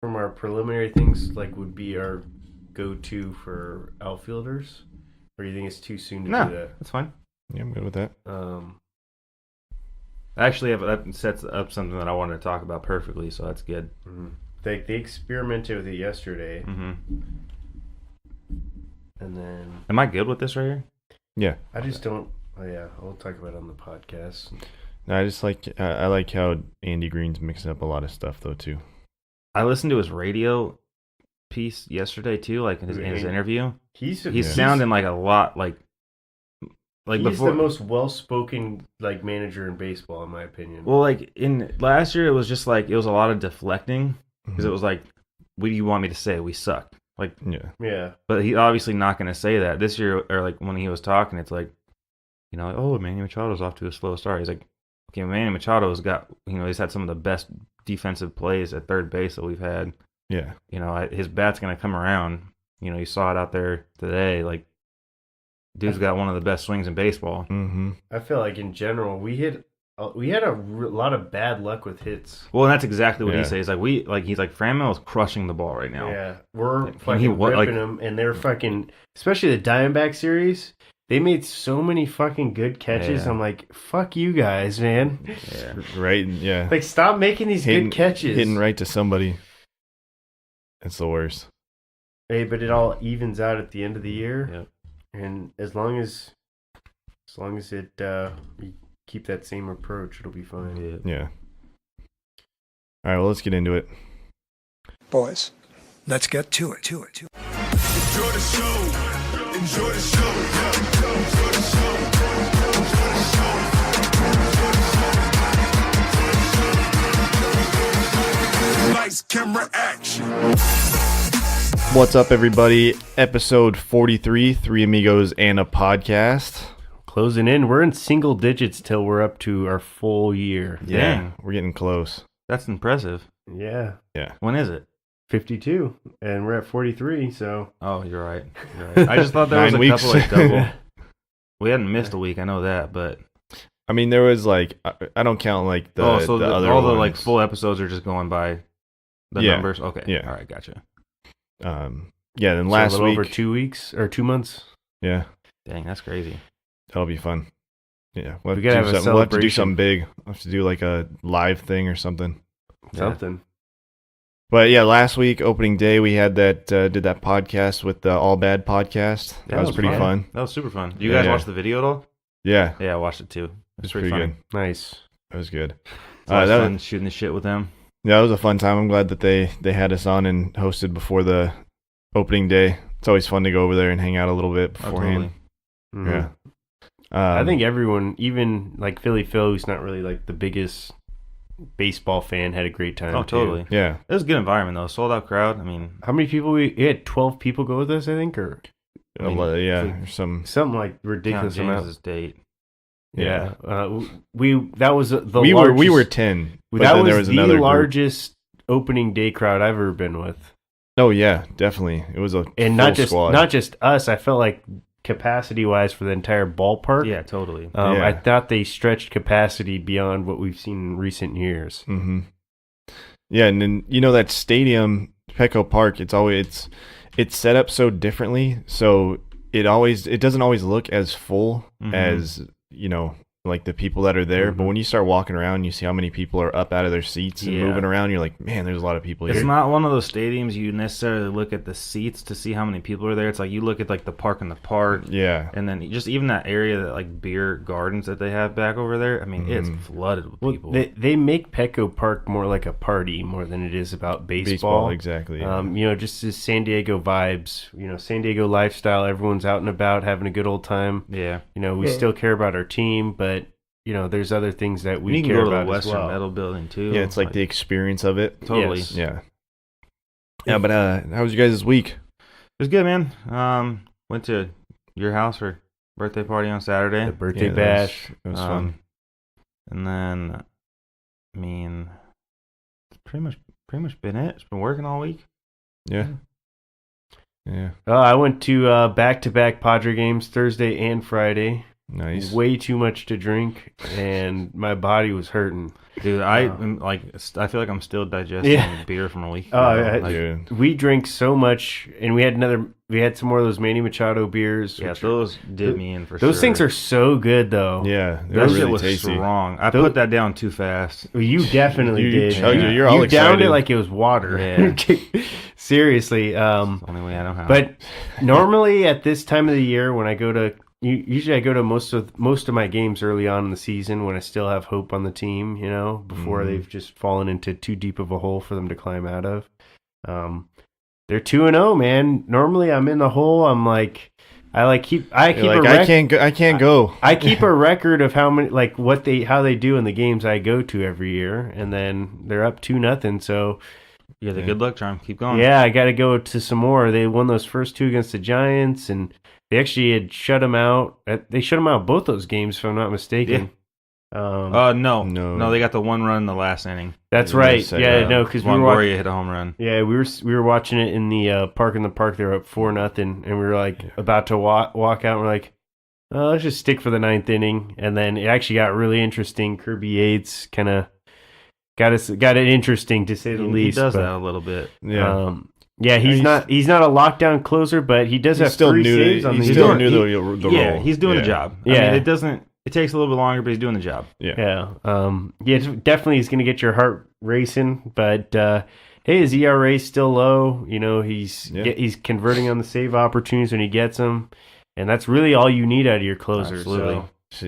from our preliminary things, like, would be our go-to for outfielders? Or do you think it's too soon to do that? That's fine. Yeah, I'm good with that. Actually, that sets up something that I wanted to talk about perfectly, so that's good. Mm-hmm. They experimented with it yesterday. Mm-hmm. And then... Am I good with this right here? Yeah. I just don't... Oh, yeah, I'll talk about it on the podcast. No, I just like... I like how Andy Green's mixing up a lot of stuff, though, too. I listened to his radio piece yesterday, too, like in his interview. He's sounding like a lot like he's before. The most well-spoken like manager in baseball, in my opinion. Well, like in last year, it was just like it was a lot of deflecting because it was like, "What do you want me to say? We suck." Like, yeah. But he's obviously not going to say that this year. Or like when he was talking, it's like, oh, Manny Machado's off to a slow start. He's like, okay, Manny Machado's got he's had some of the best defensive plays at third base that we've had. Yeah. His bat's going to come around. You saw it out there today. Like, dude's got one of the best swings in baseball. Mm-hmm. I feel like in general we had a lot of bad luck with hits. Well, and that's exactly what he says. Like he's like Franmel's crushing the ball right now. Yeah, we're fucking ripping them, and they're fucking. Especially the Diamondback series, they made so many fucking good catches. Yeah. I'm like, fuck you guys, man. Yeah. Right. Yeah. Like, stop making these good catches. Hitting right to somebody. It's the worst. Hey, but it all evens out at the end of the year. Yep. And as long as it we keep that same approach, it'll be fine. Yeah. All right, well, let's get into it. Boys, let's get to it. Enjoy the show. Enjoy the show. Enjoy the show. Lights, camera, action. What's up, everybody? Episode 43, Three Amigos and a Podcast. Closing in. We're in single digits till we're up to our full year. Yeah, Dang. we're getting close. That's impressive. Yeah. Yeah. When is it? 52. And we're at 43, so... Oh, you're right. I just thought there was 9 a weeks. couple like double. We hadn't missed a week, I know that, but... I mean, there was like... I don't count like the other all the ones. like full episodes are just going by the numbers? Okay. Yeah. All right, gotcha. Yeah, then last a little week... over 2 weeks, or 2 months. Yeah. Dang, that's crazy. That'll be fun. Yeah, we'll We gotta have a we'll have to do celebration. something big. We'll have to do like a live thing or something. Something. But yeah, last week, opening day, we had that did that podcast with the All Bad podcast. Yeah, that was pretty fun. That was super fun. Did you guys watch the video at all? Yeah. Yeah, I watched it too. It was pretty good. Nice. That was good. It was that fun shooting the shit with them. Yeah, it was a fun time. I'm glad that they had us on and hosted before the opening day. It's always fun to go over there and hang out a little bit beforehand. Mhm. Yeah. I think everyone, even like Philly Phil, who's not really like the biggest baseball fan, had a great time. Oh, totally. Too. Yeah. It was a good environment though. Sold out crowd. I mean, How many people we had? 12 people go with us, I think, or Yeah. Some. something like ridiculous count amount. James's date. Yeah. That was the We largest, were 10. But that then was there was the another group. largest opening day crowd I've ever been with, Oh yeah, definitely. It was a and full not squad. just us. I felt like capacity wise for the entire ballpark. Yeah, totally. Yeah. I thought they stretched capacity beyond what we've seen in recent years. Mm-hmm. Yeah, and then that stadium, Petco Park. It's set up so differently, so it doesn't always look as full as like the people that are there. But when you start walking around, you see how many people are up out of their seats and moving around. You're like, man, there's a lot of people here. It's not one of those stadiums you necessarily look at the seats to see how many people are there. It's like you look at like the park in the park. Yeah. And then just even that area, that like beer gardens that they have back over there. I mean, it's flooded with people. They make Petco Park more like a party more than it is about baseball. Exactly. Yeah. Just as San Diego vibes, San Diego lifestyle. Everyone's out and about having a good old time. Yeah. We still care about our team, but there's other things that we you can care go to about the Western as well. Metal Building too. Yeah, it's like the experience of it. Totally. Yes. Yeah. Yeah, but how was you guys this week? It was good, man. Went to your house for birthday party on Saturday. The birthday Yeah, bash. It was fun. And then, I mean, it's pretty much been it. It's been working all week. Yeah. Yeah. I went to back-to-back Padre games Thursday and Friday. Nice. way too much to drink, and my body was hurting. Dude, I feel like I'm still digesting beer from a week ago. Oh, yeah, Dude. we drank so much, and we had some more of those Manny Machado beers. Yeah, those did me in for sure. Those things are so good, though. Yeah, they That were shit really was tasty. strong. I put that down too fast. You definitely You did. chugged it. You're all you downed excited. it like it was water. Yeah. Seriously. It's the only way I know how. But normally at this time of the year, when I go to usually I go to most of my games early on in the season when I still have hope on the team, before they've just fallen into too deep of a hole for them to climb out of. They're 2-0, man. Normally I'm in the hole. I'm like, I keep You're like, I can't go. I keep a record of how many how they do in the games I go to every year, and then they're up 2-0. So yeah, the good luck charm. Keep going. yeah, I got to go to some more. They won those first 2 against the Giants, and they actually had shut them out. They shut them out both those games, if I'm not mistaken. No, they got the 1 run in the last inning. That's Yeah, right. second Yeah, round. no, because Longoria hit a home run. Yeah, we were watching it in the park in the park. They were up 4-0, and we were like about to walk out. And we're like, let's just stick for the 9th inning, and then it actually got really interesting. Kirby Yates kind of got it interesting, to say the least. He does that a little bit. Yeah. Yeah, he's not a lockdown closer, but he does have 3 saves on the He's year. still new to the role. He's doing the job. Yeah. I mean, it takes a little bit longer, but he's doing the job. Yeah. Definitely he's going to get your heart racing, but hey, his ERA is still low. He's converting on the save opportunities when he gets them, and that's really all you need out of your closer. Absolutely. So,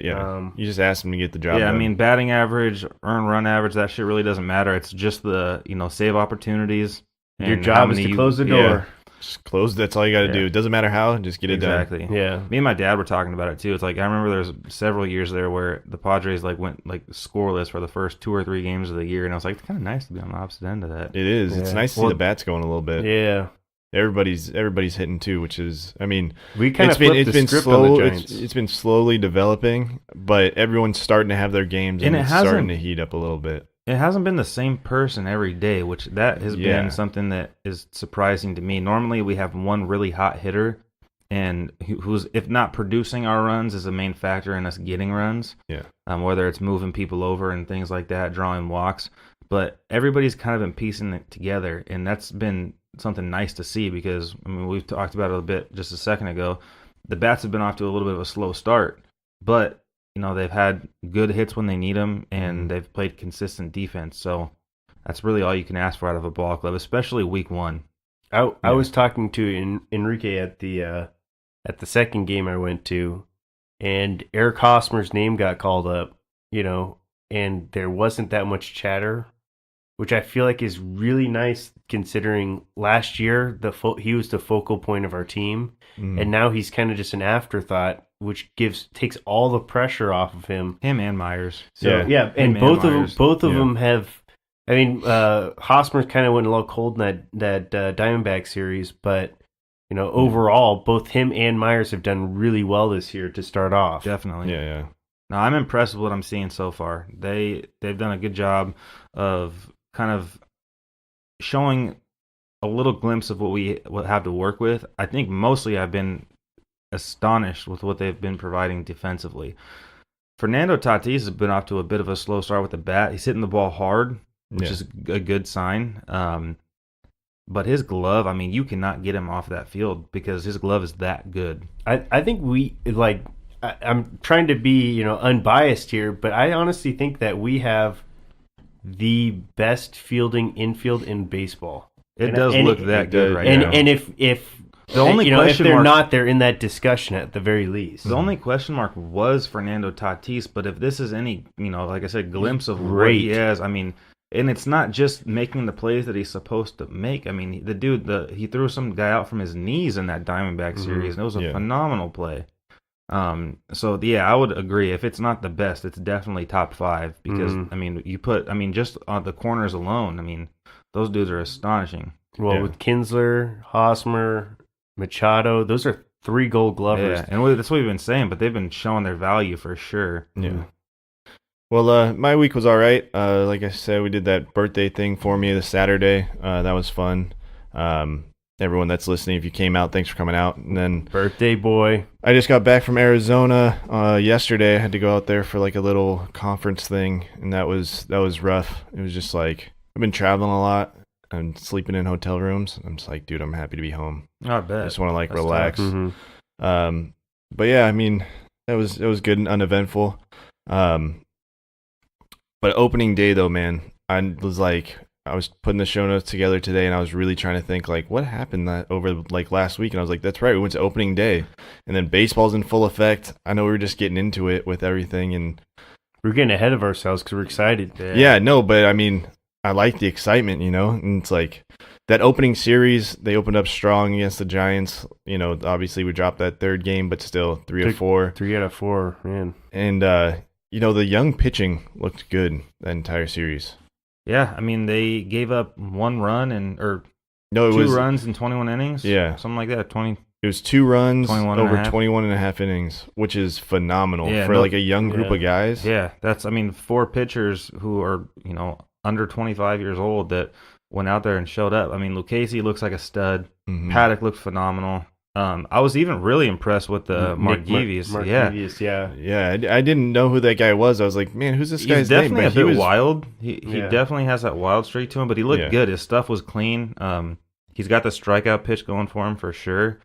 you just ask him to get the job Yeah, done. I mean, batting average, earned run average, that shit really doesn't matter. It's just the save opportunities. Your and job how is many to close the door. Just close. That's all you got to do. It doesn't matter how. Just get it done. Exactly. Yeah. Me and my dad were talking about it too. It's like I remember there was several years there where the Padres went scoreless for the first 2 or 3 games of the year, and I was like, it's kind of nice to be on the opposite end of that. It is. It's Yeah. nice to see the bats going a little bit. Yeah. Everybody's hitting too, which is, I mean, We kind of flipped the script on the Giants. It's been slowly developing, but everyone's starting to have their games, and it's starting to heat up a little bit. It hasn't been the same person every day, which that has been something that is surprising to me. Normally, we have one really hot hitter, and who's, if not producing our runs, is a main factor in us getting runs. Yeah. Whether it's moving people over and things like that, drawing walks. But everybody's kind of been piecing it together, and that's been something nice to see because, I mean, we've talked about it a bit just a second ago. The bats have been off to a little bit of a slow start, but they've had good hits when they need them, and they've played consistent defense. So that's really all you can ask for out of a ball club, especially week 1. I was talking to Enrique at the second game I went to, and Eric Hosmer's name got called up, and there wasn't that much chatter, which I feel like is really nice considering last year he was the focal point of our team, and now he's kind of just an afterthought, which takes all the pressure off of him. Him and Myers. So and both of them have. I mean, Hosmer kind of went a little cold in that Diamondback series, but overall, both him and Myers have done really well this year to start off. Definitely. Yeah. No, I'm impressed with what I'm seeing so far. They've done a good job of kind of showing a little glimpse of what we have to work with. I think mostly I've been astonished with what they've been providing defensively. Fernando Tatis has been off to a bit of a slow start with the bat. He's hitting the ball hard, which is a good sign. But his glove, I mean, you cannot get him off that field because his glove is that good. I think I'm trying to be unbiased here, but I honestly think that we have the best fielding infield in baseball. It does look that good right now. And if the only question if they're mark, not, they're in that discussion at the very least. The only question mark was Fernando Tatis, but if this is any, like I said, glimpse of what he has, I mean, and it's not just making the plays that he's supposed to make. I mean, the dude, he threw some guy out from his knees in that Diamondback series, and it was a phenomenal play. So yeah, I would agree. If it's not the best, it's definitely top 5 because I mean, just on the corners alone, I mean, those dudes are astonishing. Well, with Kinsler, Hosmer, Machado, those are 3 Gold Glovers. Yeah, and that's what we've been saying, but they've been showing their value for sure. Yeah. Well, my week was all right. Like I said, we did that birthday thing for me this Saturday. That was fun. everyone that's listening, if you came out, thanks for coming out. And then Birthday boy. I just got back from Arizona yesterday. I had to go out there for like a little conference thing, and that was rough. It was just like I've been traveling a lot and sleeping in hotel rooms. I'm just like, dude, I'm happy to be home. I bet. I just want to like That's relax. Mm-hmm. But yeah, I mean, that was good and uneventful. But opening day though, man, I was putting the show notes together today, and I was really trying to think like what happened over like last week, and I was like, that's right, we went to opening day, and then baseball's in full effect. I know we were just getting into it with everything, and We're getting ahead of ourselves because we're excited. yeah, no, but I mean, I like the excitement, and it's like that opening series, they opened up strong against the Giants. Obviously we dropped that third game, but still 3 of 4. 3 out of 4, man. And the young pitching looked good that entire series. Yeah, I mean, they gave up 1 run or No, it 2 was runs in 21 innings. Yeah. Something like that. 20. It was 2 runs 21 over and a half. 21 and a half innings, which is phenomenal Yeah, for like a young group yeah. of guys. Yeah, that's, I mean, 4 pitchers who are, under 25 years old that went out there and showed up. I mean, Lucchesi looks like a stud. Mhm. Paddock looked phenomenal. I was even really impressed with the Margevicius. Margevicius, yeah. Yeah, I didn't know who that guy was. I was like, man, who's this guy's He's definitely name? a bit wild. He Yeah. definitely has that wild streak to him, but he looked Yeah. good. His stuff was clean. He's got the strikeout pitch going for him for sure.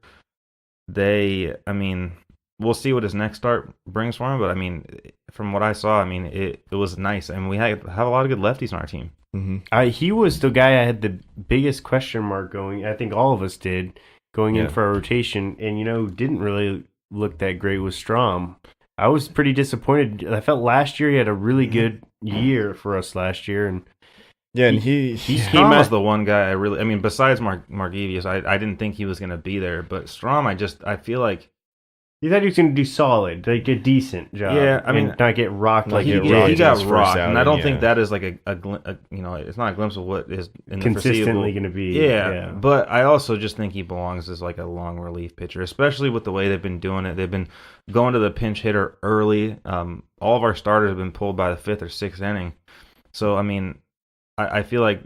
We'll see what his next start brings for him, but I mean, from what I saw, I mean, it was nice, and we have a lot of good lefties on our team. Mm-hmm. He was the guy I had the biggest question mark going. I think all of us did going in Yeah. for our rotation, and didn't really look that great with Strahm. I was pretty disappointed. I felt last year he had a really good year for us last year, and Yeah, and he Strahm was the one guy besides Margevicius, I didn't think he was going to be there, but Strahm, I feel like you thought he was going to do solid, like a decent job. Yeah, I mean, and not get rocked like he he get did. rocked he in got his first rocked, and I don't outing, think yeah. that is like it's not a glimpse of what is in the Consistently foreseeable. going to be. Yeah, but I also just think he belongs as like a long relief pitcher, especially with the way they've been doing it. They've been going to the pinch hitter early. All of our starters have been pulled by the 5th or 6th inning. So I mean, I feel like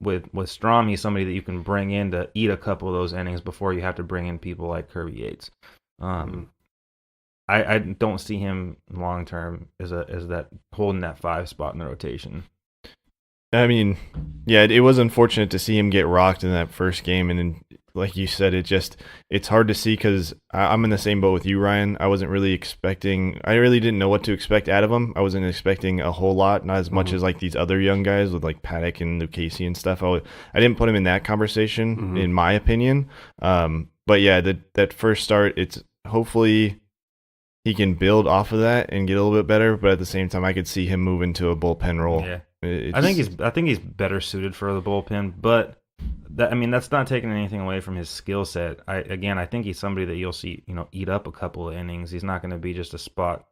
with Strahm, he's somebody that you can bring in to eat a couple of those innings before you have to bring in people like Kirby Yates. I don't see him long term as that holding that 5 spot in the rotation. I mean, yeah, it was unfortunate to see him get rocked in that first game, and then, like you said, it's hard to see because I'm in the same boat with you, Ryan. I really didn't know what to expect out of him. I wasn't expecting a whole lot, not as much as like these other young guys with like Padack and Lucchesi and stuff. I didn't put him in that conversation, in my opinion. But yeah, that first start, it's hopefully he can build off of that and get a little bit better. But at the same time, I could see him move into a bullpen role. Yeah. I think he's better suited for the bullpen, but that's not taking anything away from his skill set. I think he's somebody that you'll see, eat up a couple of innings. He's not going to be just a spot,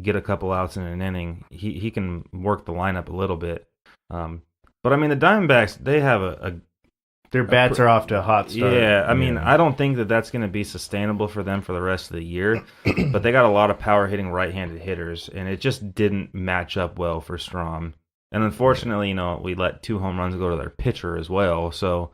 get a couple outs in an inning. He can work the lineup a little bit. But I mean, the Diamondbacks, they have their bats are off to a hot start. Yeah, I mean, I don't think that that's going to be sustainable for them for the rest of the year, but they got a lot of power-hitting right-handed hitters, and it just didn't match up well for Strahm. And unfortunately, we let 2 home runs go to their pitcher as well, so,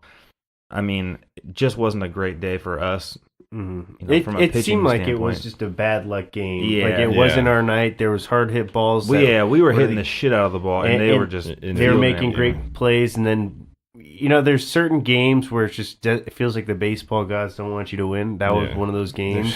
I mean, it just wasn't a great day for us. From a It pitching seemed like it standpoint. was just a bad luck game. Yeah. Like it wasn't our night. There was hard hit balls. We were hitting the the shit out of the ball, and they were just they were fielding making it. great plays, and then there's certain games where it feels like the baseball gods don't want you to win. That was one of those games.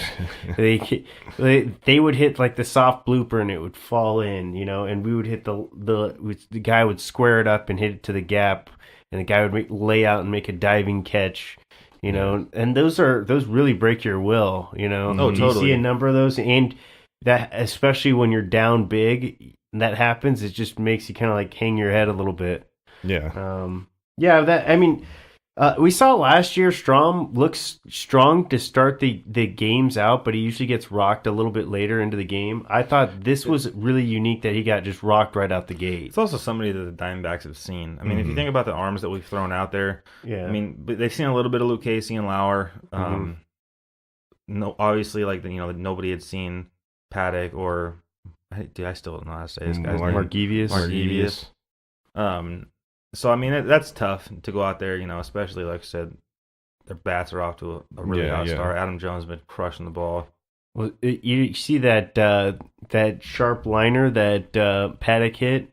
they would hit like the soft blooper and it would fall in, and we would hit the guy would square it up and hit it to the gap, and the guy would lay out and make a diving catch. And those really break your will. Oh, You totally. see a number of those, and that especially when you're down big, that happens. It just makes you kind of like hang your head a little bit. Yeah. We saw last year Strahm looks strong to start the games out, but he usually gets rocked a little bit later into the game. I thought this was really unique that he got just rocked right out the gate. It's also somebody that the Diamondbacks have seen. I mean, if you think about the arms that we've thrown out there, Yeah. I mean, but they've seen a little bit of Lucchesi and Lauer. No, obviously, like nobody had seen Padack or I still don't know how to say this guy's name. Margevicius. So I mean, that's tough to go out there, especially like I said, their bats are off to a really hot start. Adam Jones has been crushing the ball. Well, you see that that sharp liner that Padack hit.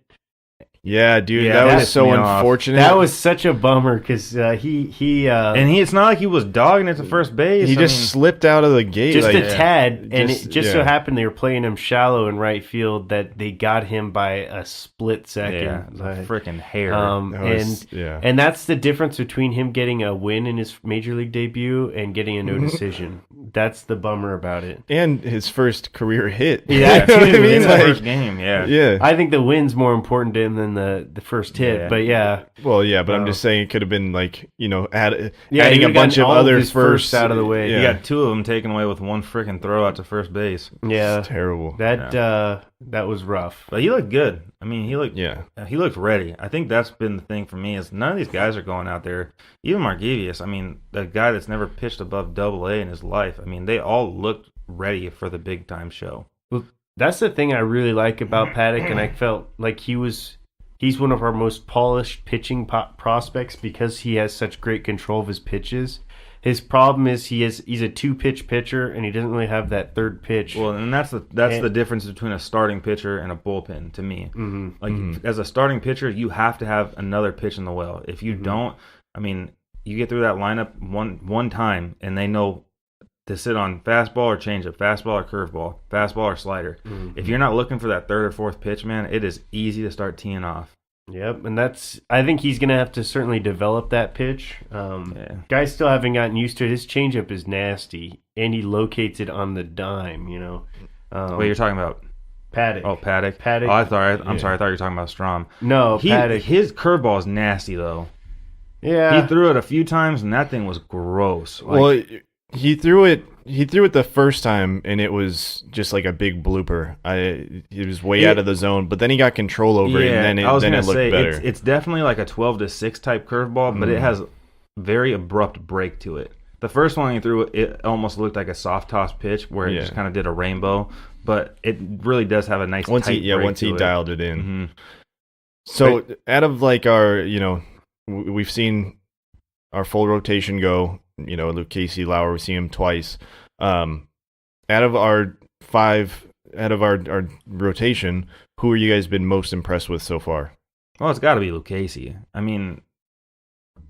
Yeah, dude, Yeah, that was pissed so me off. unfortunate. That was such a bummer because he And it's not like he was dogging it to first base. he I just mean, slipped out of the gate. just like, a tad, and just- it just so happened they were playing him shallow in right field that they got him by a split second. yeah, it's a freaking hair. That was- yeah. And that's the difference between him getting a win in his major league debut and getting a no decision. That's the bummer about it. and his first career hit. Yeah, You know what I too. mean? It's the Like, first game, yeah. yeah. I think the win's more important to him than the first hit. Yeah. But yeah, Well, yeah, but I'm just saying it could have been like, he adding would've a bunch gotten of all of other his firsts firsts out of the way. Yeah, You got two of them taken away with one freaking throw out to first base. yeah, it's terrible. that was rough. But he looked good. I mean, he looked Yeah. ready. I think that's been the thing for me is none of these guys are going out there. Even Margevicius, I mean, the guy that's never pitched above Double-A in his life. I mean, they all looked ready for the big time show. That's the thing I really like about Padack, and I felt like he's one of our most polished pitching prospects because he has such great control of his pitches. His problem is he's a 2-pitch pitcher, and he doesn't really have that third pitch. Well, and that's the difference between a starting pitcher and a bullpen to me. Mm-hmm. Like as a starting pitcher, you have to have another pitch in the well. If you don't, I mean, you get through that lineup one time, and they know to sit on fastball or changeup, fastball or curveball, fastball or slider. If you're not looking for that third or fourth pitch, man, it is easy to start teeing off. Yep, and I think he's going to have to certainly develop that pitch. Guys still haven't gotten used to it. His changeup is nasty, and he locates it on the dime, you know. What you're talking about? Padack. Oh, Padack. Padack. Oh, I'm sorry. I thought you were talking about Strahm. No, Padack. His curveball is nasty, though. Yeah. He threw it a few times, and that thing was gross. Like, Well, he threw it the first time, and it was just like a big blooper. He was way out of the zone, but then he got control over it, and then it looked better. It's definitely like a 12-6 type curveball, but it has very abrupt break to it. The first one he threw, it almost looked like a soft toss pitch where it just kind of did a rainbow, but it really does have a nice once tight break he to it. dialed it in. Mm-hmm. So out of like our, we've seen our full rotation go. Lucchesi, Lauer, we've seen him twice. Out of our rotation, who are you guys been most impressed with so far? Well, it's got to be Lucchesi. I mean,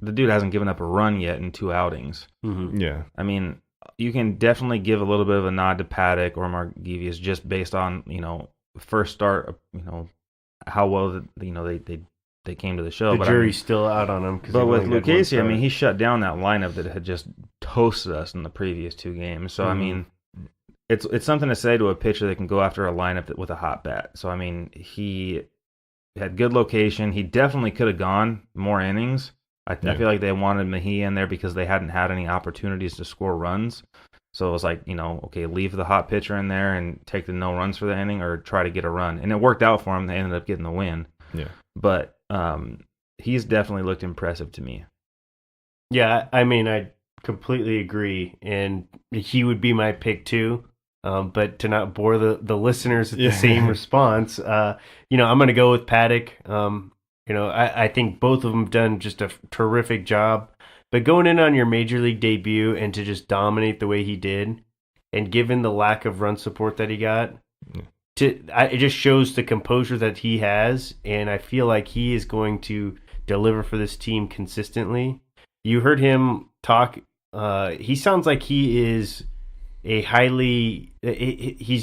the dude hasn't given up a run yet in 2 outings. Mm-hmm. Yeah. I mean, you can definitely give a little bit of a nod to Padack or Margevicius just based on, first start, how well they came to the show. The but jury's still out on him. But with Lucchesi, I mean, he shut down that lineup that had just toasted us in the previous 2 games. So, I mean, it's something to say to a pitcher that can go after a lineup with a hot bat. So, I mean, he had good location. He definitely could have gone more innings. I feel like they wanted Mejia in there because they hadn't had any opportunities to score runs. So it was like, okay, leave the hot pitcher in there and take the no runs for the inning or try to get a run. And it worked out for him. They ended up getting the win. Yeah. But he's definitely looked impressive to me. Yeah, I mean, I completely agree. And he would be my pick too. But to not bore the listeners with the same response, I'm going to go with Padack. I think both of them have done just a terrific job. But going in on your major league debut and to just dominate the way he did, and given the lack of run support that he got, it just shows the composure that he has, and I feel like he is going to deliver for this team consistently. You heard him talk. He sounds like he is he's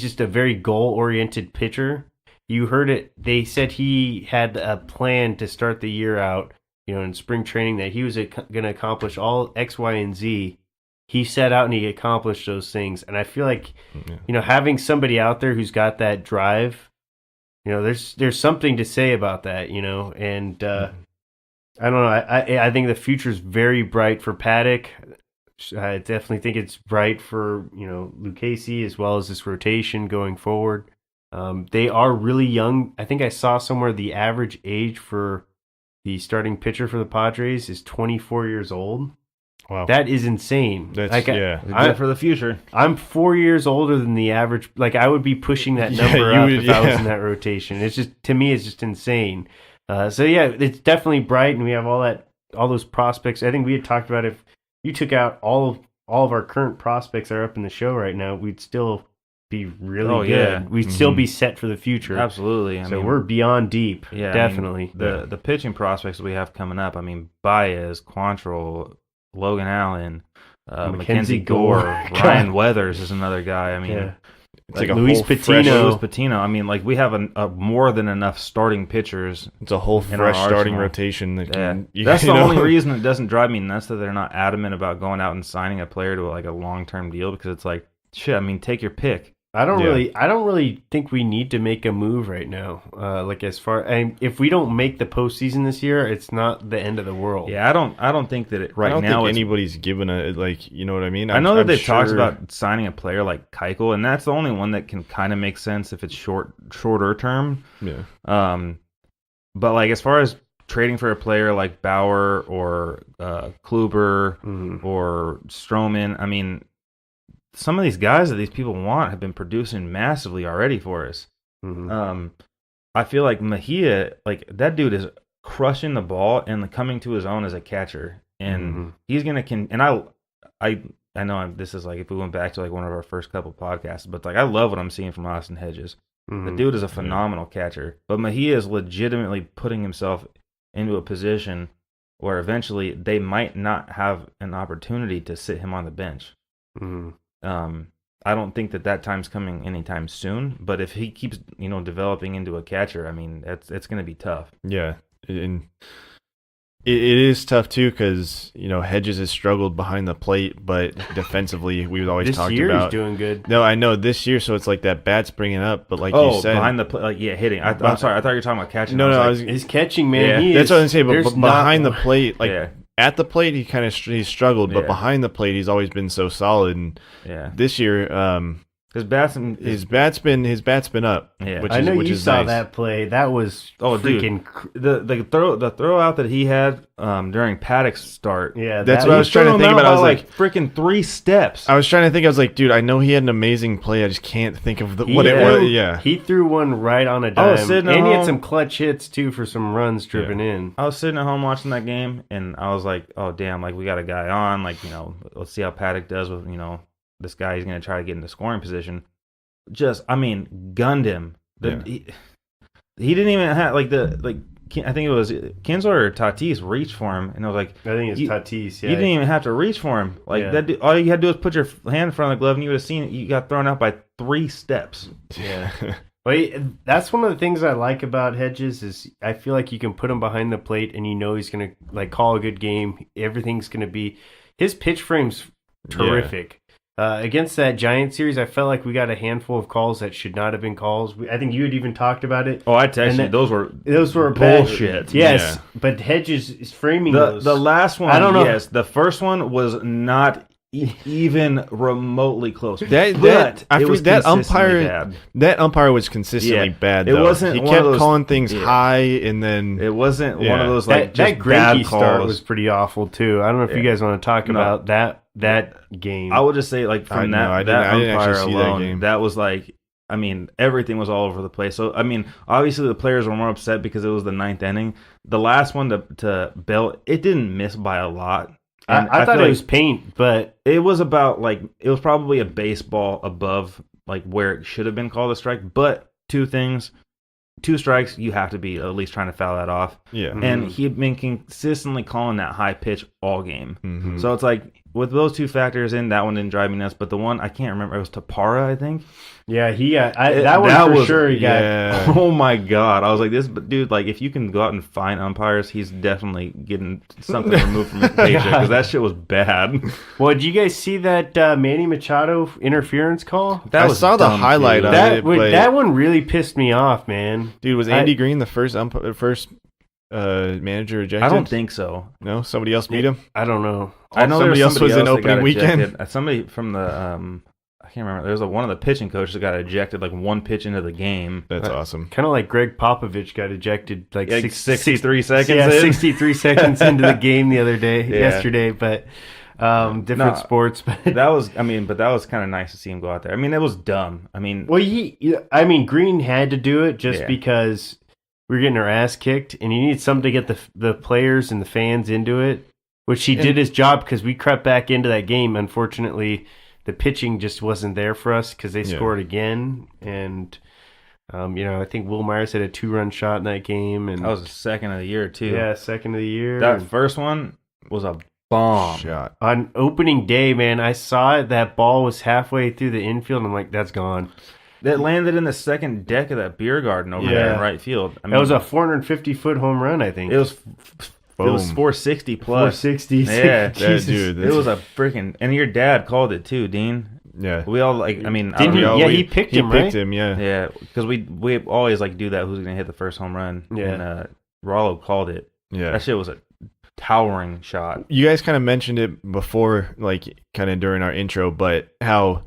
just a very goal-oriented pitcher. You heard it. They said he had a plan to start the year out, in spring training, that he was going to accomplish all X, Y, and Z. He set out and he accomplished those things. And I feel like, having somebody out there who's got that drive, there's something to say about that, and I don't know. I think the future is very bright for Padack. I definitely think it's bright for, Lucchesi as well as this rotation going forward. They are really young. I think I saw somewhere the average age for the starting pitcher for the Padres is 24 years old. Wow. That is insane. That's, Good for the future. I'm 4 years older than the average. Like, I would be pushing that number up if I was in that rotation. It's just, to me, it's just insane. It's definitely bright, and we have all those prospects. I think we had talked about it you took out all of our current prospects that are up in the show right now, we'd still be really good. Yeah. We'd still be set for the future. Absolutely. I So mean, we're beyond deep. yeah, Definitely. I mean, the pitching prospects we have coming up. I mean, Baez, Quantrill, Logan Allen, Mackenzie Gore, Ryan Weathers is another guy. I mean, It's like a Luis whole fresh, Patino. Luis Patino. I mean, like we have a more than enough starting pitchers. it's a whole in our fresh starting arsenal. rotation. That Yeah, can, that's the you know? only reason it doesn't drive me nuts that they're not adamant about going out and signing a player to like a long-term deal, because it's like, shit. I mean, take your pick. I don't Yeah. really think we need to make a move right now. Like as far, if we don't make the postseason this year, it's not the end of the world. Yeah, I don't think that it right I don't now think it's anybody's given a like. You know what I mean? I know that I'm they've talked sure- about signing a player like Keuchel, and that's the only one that can kind of make sense if it's shorter term. Yeah. But like as far as trading for a player like Bauer or Kluber or Stroman, I mean, some of these guys that these people want have been producing massively already for us. I feel like Mejia, like that dude is crushing the ball and coming to his own as a catcher, and he's gonna and I know this is like if we went back to like one of our first couple podcasts, but like I love what I'm seeing from Austin Hedges. The dude is a phenomenal catcher, but Mejia is legitimately putting himself into a position where eventually they might not have an opportunity to sit him on the bench. I don't think that time's coming anytime soon, but if he keeps, developing into a catcher, I mean, it's going to be tough. Yeah, and it is tough too because Hedges has struggled behind the plate, but defensively we've always this talked year about. He's doing good. No, I know this year, so it's like that bat's bringing up, but like you said, behind the plate, like hitting. I'm sorry, I thought you were talking about catching. No, His catching, man. Yeah, that's what I'm saying. But behind the plate, like Yeah. at the plate, he's struggled, but Yeah. behind the plate, he's always been so solid. And Yeah, this year, his bat's his bat's been up. Yeah. which I is, know which you is saw nice. that play. That was freaking. the throw out that he had during Padack's start. Yeah, That's that- what I was trying to think about. I was like, freaking 3 steps. I was trying to think. I was like, dude, I know he had an amazing play. I just can't think of what it threw- was. Yeah, he threw one right on a I dime, was sitting at and he had home- some clutch hits too for some runs driven in. I was sitting at home watching that game, and I was like, "Oh damn! Like we got a guy on. Like let's see how Padack does with this guy. He's gonna try to get into scoring position." Gunned him. He didn't even have I think it was Kinsler or Tatis reached for him, and I was like, I think it's Tatis. Yeah, You didn't even have to reach for him. That dude, all you had to do was put your hand in front of the glove, and you would have seen it. You got thrown out by 3 steps. Yeah. But that's one of the things I like about Hedges is I feel like you can put him behind the plate and he's going to call a good game. Everything's going to be his pitch frame's terrific. Against that Giant series, I felt like we got a handful of calls that should not have been calls. I think you had even talked about it. Oh, I texted you. Those were bullshit. bad. Yes, but Hedges is framing those. The last one, I don't know. Yes, the first one was not even remotely close. that umpire bad. that umpire was consistently bad. It Though. wasn't He one kept of those- calling things yeah. high, and then It wasn't one of those that just Greinke bad start calls. was pretty awful too. I don't know if you guys want to talk about that game. I would just say from I that didn't umpire actually see that alone, game. that was everything was all over the place. So obviously the players were more upset because it was the 9th inning. The last one to Bell, it didn't miss by a lot. And I thought feel it was paint, but it was about it was probably a baseball above where it should have been called a strike. But 2 things, 2 strikes, you have to be at least trying to foul that off. yeah, And he had been consistently calling that high pitch all game. Mhm. So it's with those 2 factors in, that one didn't drive me nuts. But the one I can't remember, it was Tapara, I think. yeah, that one for sure. He got yeah. Oh my god! I was like, this dude. If you can go out and find umpires, he's definitely getting something removed from his paycheck because that shit was bad. Well, did you guys see that Manny Machado interference call? That I was saw the dumb, highlight too. of That it, but that one really pissed me off, man. dude, was Andy Green the first manager ejected? I don't think so. No, somebody else beat him. I don't know. I know somebody there was else was in that opening got weekend. ejected. Somebody from the I can't remember. There was one of the pitching coaches that got ejected 1 pitch into the game. That's awesome. Kind of like Greg Popovich got ejected 63 seconds. Yeah, in. 63 seconds into the game yesterday. But different sports. But That was kind of nice to see him go out there. I mean, it was dumb. I mean, well, Green had to do it just Yeah. because we were getting our ass kicked, and you need something to get the players and the fans into it. Which he did his job because we crept back into that game. Unfortunately, the pitching just wasn't there for us because they scored again. And, I think Will Myers had a 2-run shot in that game. And That was the second of the year, too. Yeah, second of the year. That first one was a bomb. Shot. On opening day, man, I saw it. That ball was halfway through the infield. And I'm like, that's gone. That landed in the second deck of that beer garden over there in right field. I mean, That was a 450-foot home run, I think. It was 460 plus. 460. Yeah, Jesus. dude. It was a freaking. And your dad called it too, Dean. Yeah. We all I mean, I Didn't don't he? know. Yeah, he picked him, He right? picked him, yeah. Yeah, because we always do that. Who's gonna hit the first home run? Yeah. And Rollo called it. Yeah. That shit was a towering shot. You guys kind of mentioned it before, kind of during our intro, but how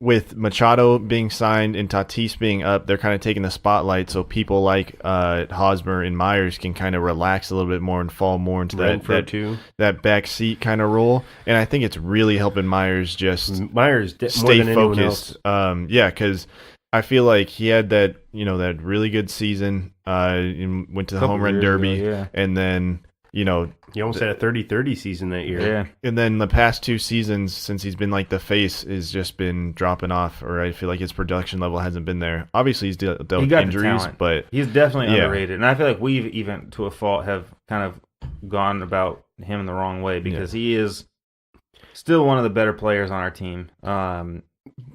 with Machado being signed and Tatis being up, they're kind of taking the spotlight, so people like Hosmer and Myers can kind of relax a little bit more and fall more into that back seat kind of role. And I think it's really helping Myers just Myers stay focused. Because I feel like he had that that really good season. And went to the home run derby, and then he almost had a 30-30 season that year. Yeah. And then the past 2 seasons, since he's been the face, has just been dropping off, or I feel like his production level hasn't been there. Obviously, he's dealt He with got the injuries, talent. but He's definitely underrated. And I feel like we've even to a fault have kind of gone about him the wrong way because he is still one of the better players on our team.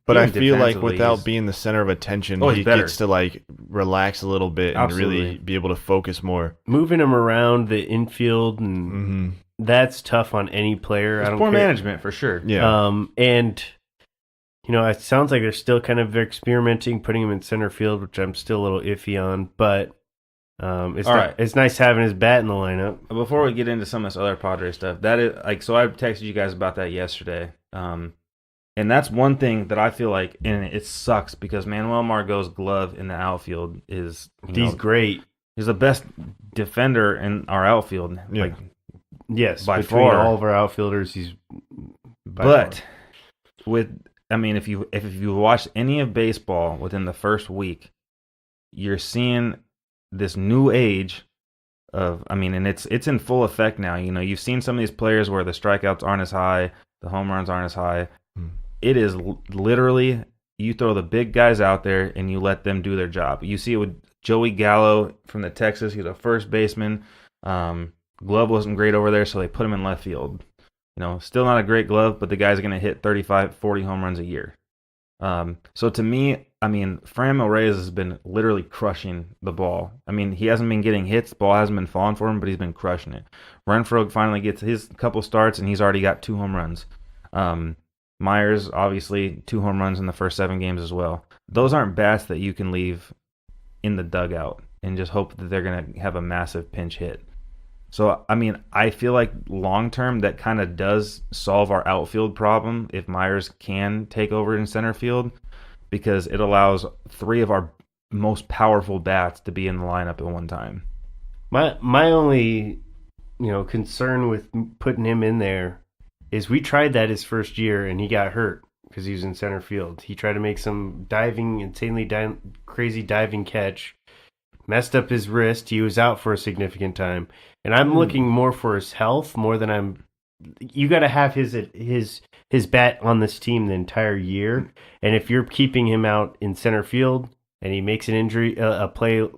But I even feel like defensively, without he's- being the center of attention, Oh, he he's better. gets to relax a little bit and really Absolutely. be able to focus more. Moving him around the infield, and Mm-hmm. that's tough on any player. It's I don't poor care. management for sure. Yeah. And it sounds like they're still kind of experimenting, putting him in center field, which I'm still a little iffy on. But it's nice having his bat in the lineup. Before we get into some of this other Padres stuff, that is so I texted you guys about that yesterday. And that's one thing that I feel like, and it sucks because Manuel Margot's glove in the outfield is He's great. He's the best defender in our outfield. Yeah. Yes, by between far. all of our outfielders, he's. But if you watched any of baseball within the first week, you're seeing this new age of, and it's in full effect now. You've seen some of these players where the strikeouts aren't as high, the home runs aren't as high. It is literally, you throw the big guys out there and you let them do their job. You see it with Joey Gallo from the Texas. He's a first baseman. Glove wasn't great over there, so they put him in left field. Still not a great glove, but the guy's going to hit 35, 40 home runs a year. So to me, Franmil Reyes has been literally crushing the ball. He hasn't been getting hits. The ball hasn't been falling for him, but he's been crushing it. Renfroe finally gets his couple starts, and he's already got 2 home runs. Myers, obviously, 2 home runs in the first 7 games as well. Those aren't bats that you can leave in the dugout and just hope that they're going to have a massive pinch hit. So, I feel like long-term that kind of does solve our outfield problem if Myers can take over in center field, because it allows 3 of our most powerful bats to be in the lineup at one time. My only, concern with putting him in there is we tried that his first year and he got hurt because he was in center field. He tried to make some crazy diving catch, messed up his wrist. He was out for a significant time. And I'm looking more for his health more than you got to have his bat on this team the entire year. And if you're keeping him out in center field and he makes an injury, a play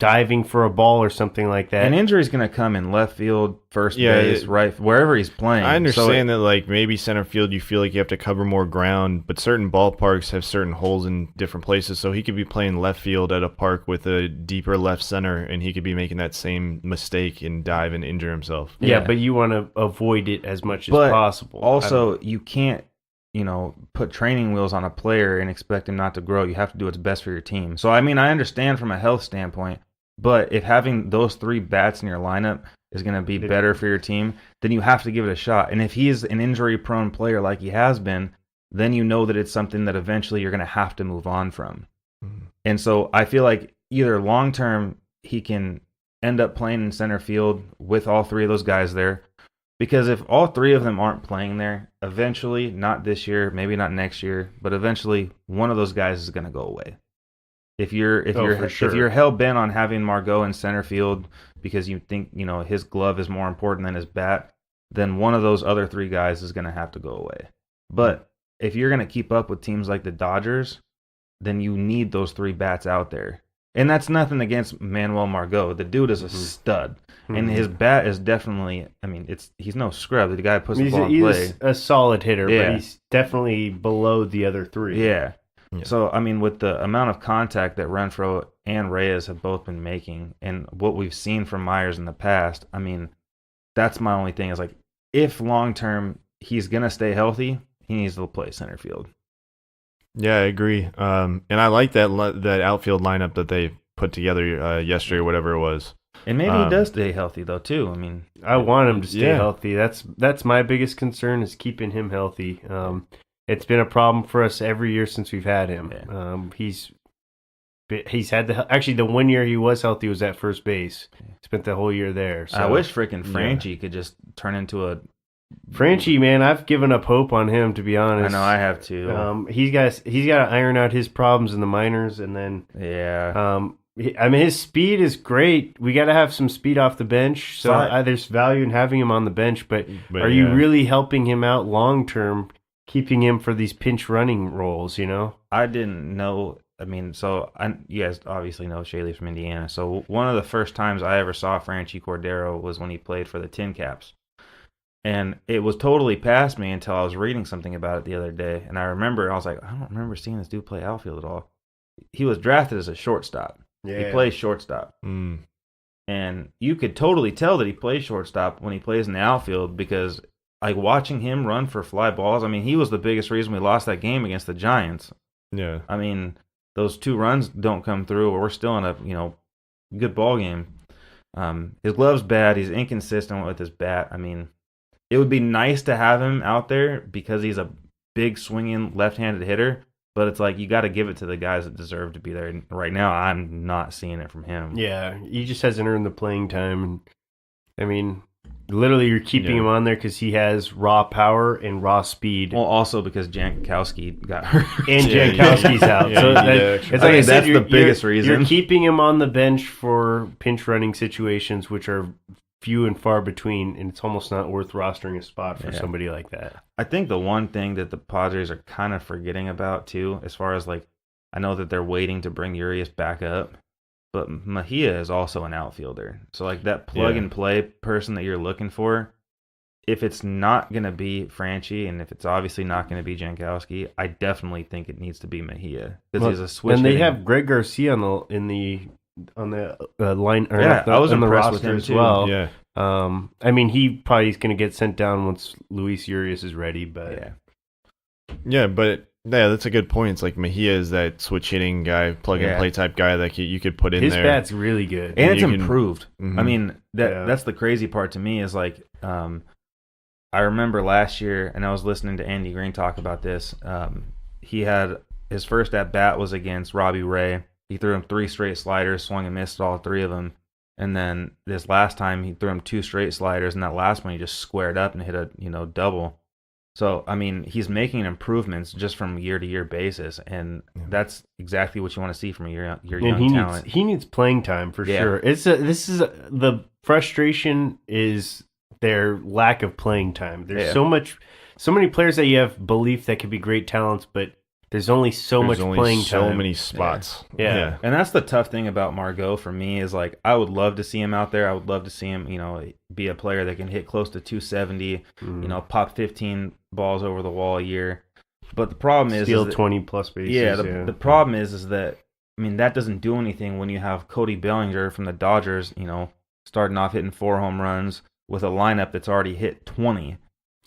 diving for a ball or something like that. An injury's going to come in left field, first base, right, wherever he's playing. I understand that maybe center field you feel like you have to cover more ground, but certain ballparks have certain holes in different places, so he could be playing left field at a park with a deeper left center, and he could be making that same mistake and dive and injure himself. Yeah, but you want to avoid it as much as possible. Also, you can't put training wheels on a player and expect him not to grow. You have to do what's best for your team. So, I understand from a health standpoint, but if having those 3 bats in your lineup is going to be better for your team, then you have to give it a shot. And if he's an injury-prone player like he has been, then you know that it's something that eventually you're going to have to move on from. Mm-hmm. And so I feel like either long-term he can end up playing in center field with all 3 of those guys there, because if all 3 of them aren't playing there, eventually, not this year, maybe not next year, but eventually one of those guys is going to go away. If you're hell bent on having Margot in center field because you think his glove is more important than his bat, then one of those other 3 guys is going to have to go away. But if you're going to keep up with teams like the Dodgers, then you need those 3 bats out there. And that's nothing against Manuel Margot. The dude is a stud. And his bat is definitely, I mean, he's no scrub. The guy puts the ball in play. He's a solid hitter, Yeah. but he's definitely below the other 3. Yeah. Yeah. So, I mean, with the amount of contact that Renfroe and Reyes have both been making and what we've seen from Myers in the past, I mean, that's my only thing is like, if long-term he's going to stay healthy, he needs to play center field. Yeah, I agree. And I like that outfield lineup that they put together yesterday or whatever it was. And maybe he does stay healthy, though, too. I mean, I want him to stay Yeah. healthy. That's my biggest concern is keeping him healthy. It's been a problem for us every year since we've had him. Yeah. He's had the 1 year he was healthy was at first base. Spent the whole year there. So. I wish freaking Franchi could just turn into a... Franchi, man, I've given up hope on him, to be honest. I know, I have too. He's got to iron out his problems in the minors, and then Yeah. I mean, his speed is great. We got to have some speed off the bench, so there's value in having him on the bench. But are you really helping him out long term, keeping him for these pinch running roles? You know, I didn't know. I mean, you guys obviously know Shaley from Indiana. So one of the first times I ever saw Franchi Cordero was when he played for the Tin Caps. And it was totally past me until I was reading something about it the other day. And I remember, I was like, I don't remember seeing this dude play outfield at all. He was drafted as a shortstop. yeah. He plays shortstop. Mm. And you could totally tell that he plays shortstop when he plays in the outfield because, like, watching him run for fly balls, I mean, he was the biggest reason we lost that game against the Giants. Yeah. I mean, those 2 runs don't come through, or we're still in a, good ball game. His glove's bad. He's inconsistent with his bat. I mean, it would be nice to have him out there because he's a big swinging left-handed hitter, but it's like you got to give it to the guys that deserve to be there. And right now, I'm not seeing it from him. Yeah, he just hasn't earned the playing time. And I mean, literally, you're keeping him on there because he has raw power and raw speed. Well, also because Jankowski got hurt. And Jankowski's out. Yeah, so yeah, it's like I said, that's the biggest reason. You're keeping him on the bench for pinch running situations, which are few and far between, and it's almost not worth rostering a spot for somebody like that. I think the one thing that the Padres are kind of forgetting about, too, as far as, like, I know that they're waiting to bring Urias back up, but Mejia is also an outfielder. So, like, that plug-and-play person that you're looking for, if it's not going to be Franchi, and if it's obviously not going to be Jankowski, I definitely think it needs to be Mejia. Because he's a switch. And they hitting. have Greg Garcia on the line, or I was on the impressed with roster him, as too. well. Yeah. I mean, he probably is going to get sent down once Luis Urias is ready, but Yeah, but that's a good point. It's like Mejia is that switch hitting guy, plug and play type guy that you could put in his there. bat's really good, and it's you can- improved. Mhm. I mean, that's the crazy part to me is like, I remember last year, and I was listening to Andy Green talk about this. He had his first at bat was against Robbie Ray. He threw him 3 straight sliders, swung and missed all 3 of them. And then this last time he threw him 2 straight sliders, and that last one he just squared up and hit a double. So I mean, he's making improvements just from year to year basis, and that's exactly what you want to see from your young talent. He needs playing time for sure. The frustration is their lack of playing time. There's so many players that you have belief that could be great talents, but there's only so much playing time. So many spots. Yeah. And that's the tough thing about Margot for me is like I would love to see him out there. I would love to see him, be a player that can hit close to 270, pop 15 balls over the wall a year. But the problem is steal that, 20 plus bases. The problem is that I mean that doesn't do anything when you have Cody Bellinger from the Dodgers, starting off hitting 4 home runs with a lineup that's already hit 20.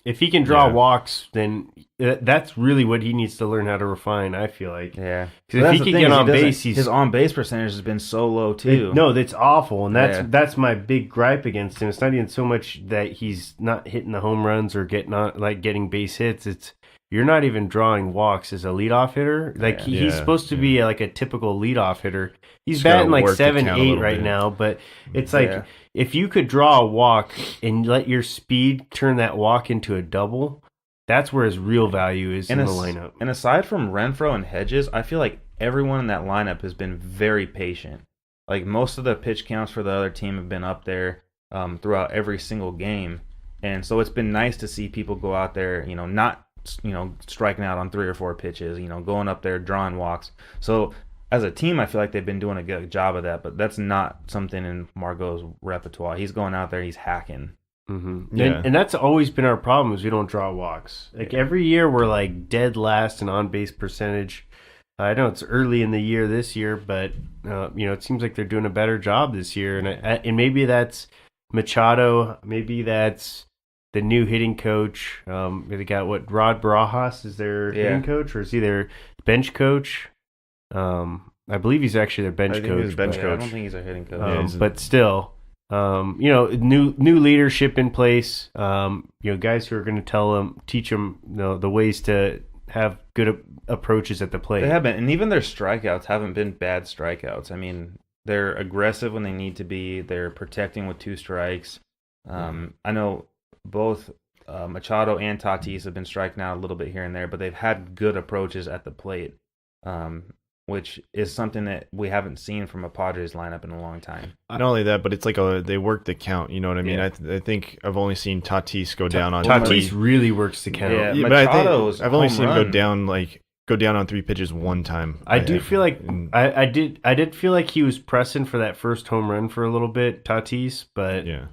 If he can draw walks, then that's really what he needs to learn how to refine, I feel like. Yeah. Because if he can get on base, his on-base percentage has been so low, too. That's awful, and that's my big gripe against him. It's not even so much that he's not hitting the home runs or getting base hits. It's you're not even drawing walks as a leadoff hitter. Like he's supposed to be like a typical leadoff hitter. He's Just batting gotta like work the 7, count a 8 little right bit. now, but it's like if you could draw a walk and let your speed turn that walk into a double, that's where his real value is in the lineup. And aside from Renfroe and Hedges, I feel like everyone in that lineup has been very patient. Like most of the pitch counts for the other team have been up there throughout every single game. And so it's been nice to see people go out there, not, striking out on 3 or 4 pitches, going up there, drawing walks. So as a team, I feel like they've been doing a good job of that, but that's not something in Margot's repertoire. He's going out there, he's hacking. Mm-hmm. Yeah. And that's always been our problem is we don't draw walks. Like every year we're like dead last in on-base percentage. I know it's early in the year this year, but it seems like they're doing a better job this year. And maybe that's Machado. Maybe that's the new hitting coach. They got Rod Barajas is their hitting coach, or is he their bench coach? I believe he's actually their bench coach. He's bench coach. I don't think he's a hitting coach. But still. New leadership in place. Guys who are going to teach them, the ways to have good approaches at the plate. They have been, and even their strikeouts haven't been bad strikeouts. I mean, they're aggressive when they need to be. They're protecting with 2 strikes. I know both Machado and Tatis have been striking out a little bit here and there, but they've had good approaches at the plate. Which is something that we haven't seen from a Padres lineup in a long time. Not only that, but it's like they work the count. You know what I mean? Yeah. I think I've only seen Tatis go down on Tatis 3. really works the count. Yeah, But Machado's I've only home seen him run. go down on 3 pitches one time. I do feel like And- I did feel like he was pressing for that first home run for a little bit, Tatis, but yeah.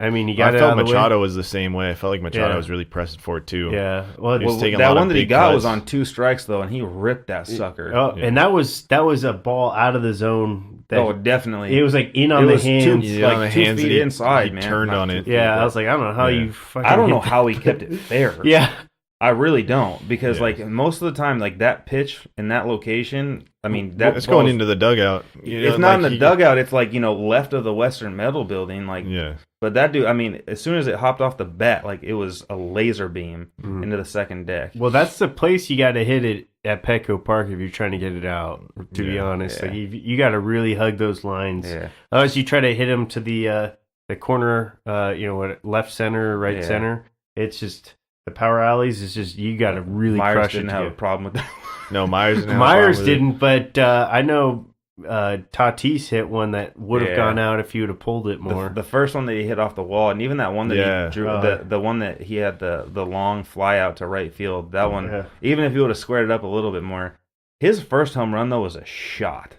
I mean he got I it felt out of the way. Machado was the same way. I felt like Machado Yeah. was really pressing for it too. Yeah, well, He was taking a that lot one of that he big got was cuts. on 2 strikes though, and he ripped that sucker. and that was a ball out of the zone. That, Definitely. it was like in on It the was hands. Yeah, on the like 2 hands feet that he- inside, he man. turned Not on 2 it. feet, Yeah, but I was like, I don't know how Yeah. you fucking. I don't know hit how he kept it there. Yeah, I really don't, because Yeah. like most of the time, like that pitch in that location, I mean, that It's going ball's- into the dugout. It's not in the dugout. It's like left of the Western Metal Building. Like, Yeah. but that dude, I mean, as soon as it hopped off the bat, like it was a laser beam into the second deck. well, that's the place you got to hit it at Petco Park if you're trying to get it out. To be honest, Yeah. like you got to really hug those lines. Yeah. Otherwise, you try to hit them to the corner, left center, right Yeah. center. It's just the power alleys. It's just you got to really Myers crush didn't it. have to a get- problem with that. No, Myers didn't. have a Myers problem with it. didn't, but I know Tatis hit one that would have Yeah. gone out if he would have pulled it more. The first one that he hit off the wall, and even that one that Yeah. he drew, the one that he had the long fly out to right field. That one, Yeah. even if he would have squared it up a little bit more, his first home run though was a shot.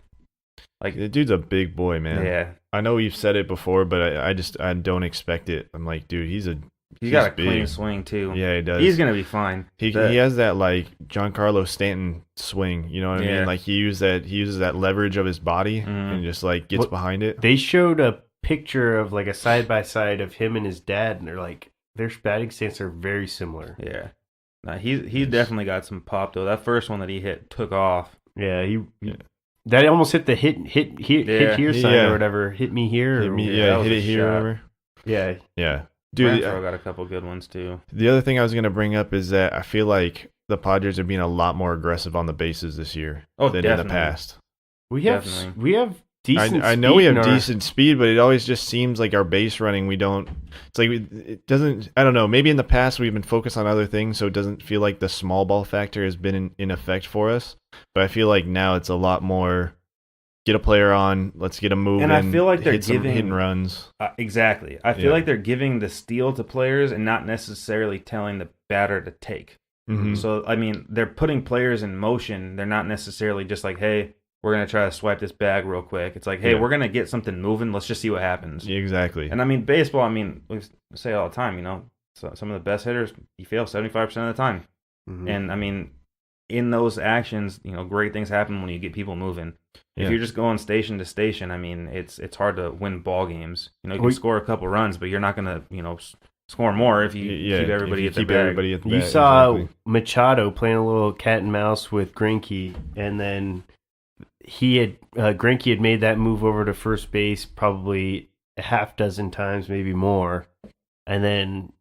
Like, The dude's a big boy, man. yeah, I know you've said it before, but I don't expect it. I'm like, dude, he's got a big. clean swing too. Yeah, he does. He's gonna be fine. He has that like Giancarlo Stanton swing, you know what I Yeah. mean? Like he uses that leverage of his body Mhm. and just like gets What- behind it. They showed a picture of like a side by side of him and his dad, and they're like their batting stance are very similar. Yeah, no, he's definitely got some pop though. That first one that he hit took off. Yeah, Yeah. that almost hit the hit Yeah. here sign Yeah. or whatever. Hit me here. Hit or- me, that yeah, was hit a it here, shot. whatever. Yeah, Yeah, dude. Renfroe got a couple good ones too. The other thing I was gonna bring up is that I feel like the Padres are being a lot more aggressive on the bases this year Oh, than in definitely. the past. we have Definitely. decent. I know speed we in have our- decent speed, but it always just seems like our base running, we don't. It's like it doesn't. I don't know. Maybe in the past we've been focused on other things, so it doesn't feel like the small ball factor has been in effect for us. But I feel like now it's a lot more. Get a player on. Let's get him moving. And I feel like they're hit some giving- hit and runs. Exactly. I feel Yeah. like they're giving the steal to players and not necessarily telling the batter to take. Mhm. So, I mean, they're putting players in motion. They're not necessarily just like, hey, we're going to try to swipe this bag real quick. It's like, hey, Yeah. we're going to get something moving. Let's just see what happens. Yeah, exactly. And I mean, baseball, I mean, we say all the time, so some of the best hitters, you fail 75% of the time. Mhm. And I mean, in those actions, great things happen when you get people moving. Yeah. If you're just going station to station, I mean, it's hard to win ball games. You can We- score a couple runs, but you're not going to, score more if you Yeah, keep everybody if at you the keep bag. everybody at the You bat, saw exactly. Machado playing a little cat and mouse with Greinke, and then Greinke had made that move over to first base probably a half dozen times, maybe more. And then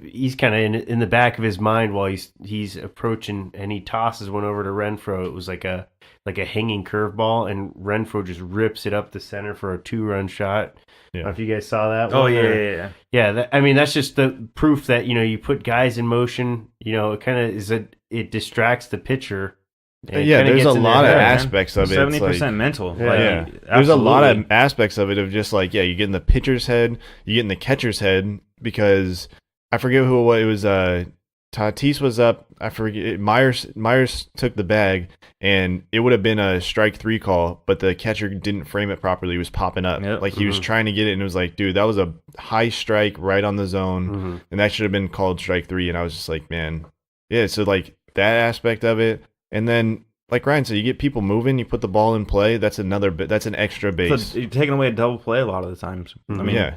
he's kind of in the back of his mind while he's approaching, and he tosses one over to Renfroe. It was like a hanging curveball, and Renfroe just rips it up the center for a 2-run shot. I don't know if you guys saw that. Oh, one, yeah, or- yeah. Yeah, that's just the proof that you put guys in motion. It kind of it distracts the pitcher, And it Yeah, kinda there's gets a in their lot of head. aspects of it. It's 70% like, mental. Yeah. Like, yeah, there's a lot of absolutely. aspects of it of just like, you get in the pitcher's head, you get in the catcher's head, because I forget who it was. Tatis was up. I forget. Myers took the bag, and it would have been a strike 3 call, but the catcher didn't frame it properly. He was popping up. Yep. Like he was trying to get it, and it was like, dude, that was a high strike right on the zone, and that should have been called strike 3. And I was just like, man, yeah. So like that aspect of it, and then like Ryan said, you get people moving, you put the ball in play. That's another bit. That's an extra base. So you're taking away a double play a lot of the times. I mean, yeah.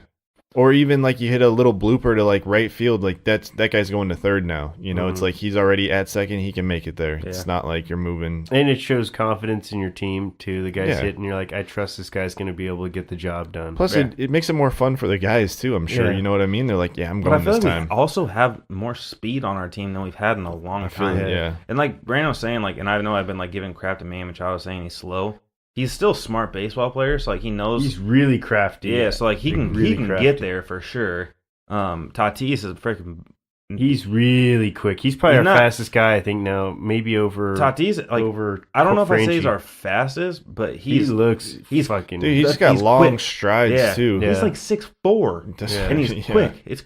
Or even like you hit a little blooper to like right field, like that guy's going to third now. It's like he's already at second, he can make it there. It's not like you're moving. And it shows confidence in your team too. The guys Yeah. hit, and you're like, I trust this guy's going to be able to get the job done. Plus, it makes it more fun for the guys too. I'm sure. Yeah. You know what I mean? They're like, yeah, I'm But I going feel this like time. we also have more speed on our team than we've had in a long time. Yeah. And like Brandon was saying, like, and I know I've been like giving crap to Manny Machado saying he's slow. He's still a smart baseball player, so like he knows. He's really crafty. Yeah, so like he can crafty. get there for sure. Tatis is freaking. He's really quick. He's probably He's our not- fastest guy, I think now. Maybe over Tatis, like over. I don't know if I say Franchi. he's our fastest, but He looks. he's fucking. Dude, he's But just got he's long quick. strides yeah. too. Yeah. He's like 6'4", That's- and he's yeah. quick. It's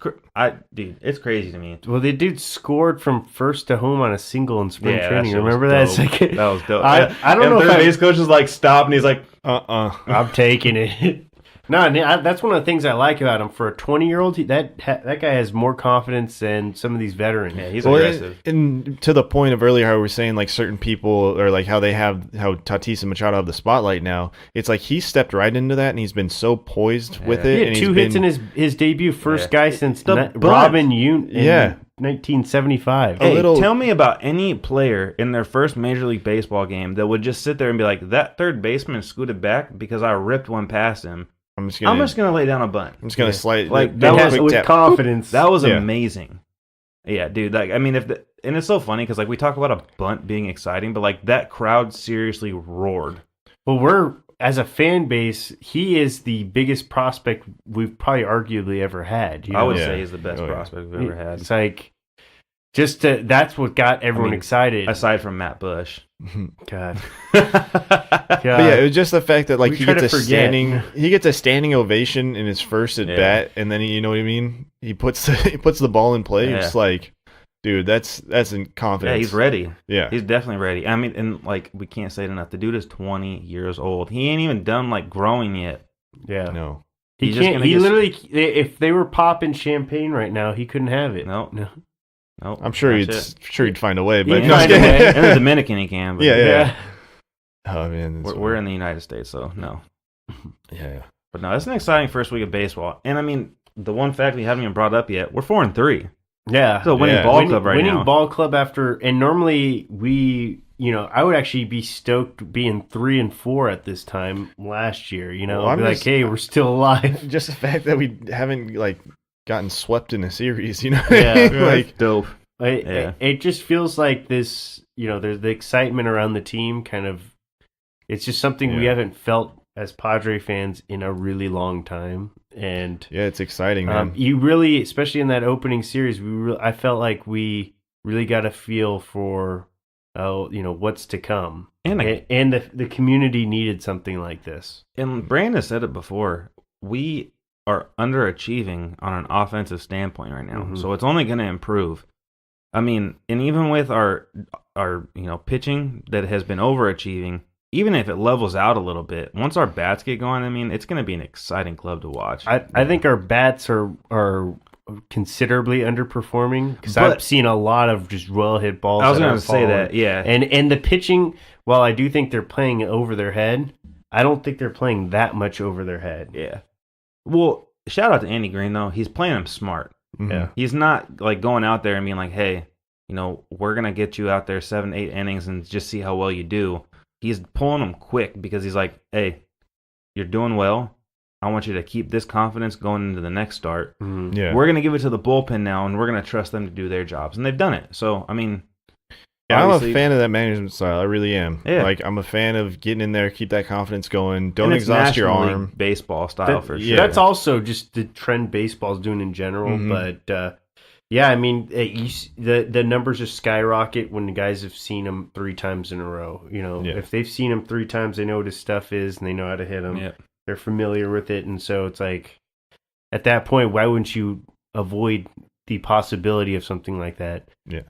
dude, it's crazy to me. Well, the dude scored from first to home on a single in spring Yeah, training. that shit was Remember that? dope. It's like- That was dope. I don't know if third I- base coach is like stop, and he's like, I'm taking it. No, that's one of the things I like about him. For a 20-year-old, that guy has more confidence than some of these veterans. yeah, he's Well, aggressive. and to the point of earlier, how we were saying like certain people or like how Tatis and Machado have the spotlight now. It's like he stepped right into that, and he's been so poised with it. He had and 2 he's hits been, in his debut, first guy since The bunt. Robin Yount in Yeah. 1975. A Hey, little- tell me about any player in their first Major League Baseball game that would just sit there and be like, that third baseman scooted back because I ripped one past him. I'm just gonna lay down a bunt. gonna slide Like, like that that was quick with tap. confidence. That was Yeah. amazing. Yeah, dude. Like, I mean, and it's so funny because like we talk about a bunt being exciting, but like that crowd seriously roared. Well, we're as a fan base, he is the biggest prospect we've probably arguably ever had. I would Yeah. say he's the best Oh, yeah. prospect we've ever had, It's like that's what got everyone excited. aside from Matt Bush. God. But yeah, it was just the fact that like We he try gets to a forget. standing ovation in his first at bat, and then you know what I mean. He puts the ball in play. Yeah. You're just like, dude, that's in confidence. Yeah, he's ready. Yeah, He's definitely ready. I mean, and like we can't say it enough. The dude is 20 years old. He ain't even done like growing yet. Yeah. no. He He's just can't. gonna He get- literally, if they were popping champagne right now, he couldn't have it. No. No. Nope, I'm sure that's it. he'd find a way, but He'd no, find a way. In the Dominican he can. But Yeah, yeah. Yeah. Oh man, that's We're in the United States, so no. yeah. But no, it's an exciting first week of baseball. And I mean, the one fact we haven't even brought up yet, we're 4-3. Yeah. So winning Yeah. ball club right winning now. ball club after, and normally I would actually be stoked being 3-4 at this time last year. Well, I'd I'm be like, just- hey, we're still alive. Just the fact that we haven't like gotten swept in a series, Yeah. like dope. It just feels like this, there's the excitement around the team kind of, it's just something we Yeah. haven't felt as Padre fans in a really long time. And yeah, it's exciting, man. you really, especially in that opening series, I felt like we really got a feel for, what's to come. And The community needed something like this. And Brandon said it before. We are underachieving on an offensive standpoint right now. Mhm. So it's only going to improve. I mean, and even with our pitching that has been overachieving, even if it levels out a little bit, once our bats get going, I mean, it's going to be an exciting club to watch. I think our bats are considerably underperforming because But- I've seen a lot of just well hit balls. I was that going are to say that, falling. yeah. And the pitching, while I do think they're playing over their head, I don't think they're playing that much over their head. Yeah. Well, shout out to Andy Green, though. He's playing them smart. Mhm. Yeah. He's not like going out there and being like, hey, we're going to get you out there 7-8 innings and just see how well you do. He's pulling them quick because he's like, hey, you're doing well. I want you to keep this confidence going into the next start. Mhm. Yeah, We're going to give it to the bullpen now, and we're going to trust them to do their jobs. And they've done it. So, I mean, Yeah, I'm a obviously- fan of that management style. I really am. Yeah. Like, I'm a fan of getting in there, keep that confidence going. Don't and it's exhaust your National League arm. baseball style That- for yeah. sure. That's also just the trend baseball's doing in general. Mhm. But Yeah, I mean, the numbers just skyrocket when the guys have seen him 3 times in a row. If they've seen him 3 times, they know what his stuff is and they know how to hit him. Yep. They're familiar with it, and so it's like, at that point, why wouldn't you avoid the possibility of something like that? Yeah.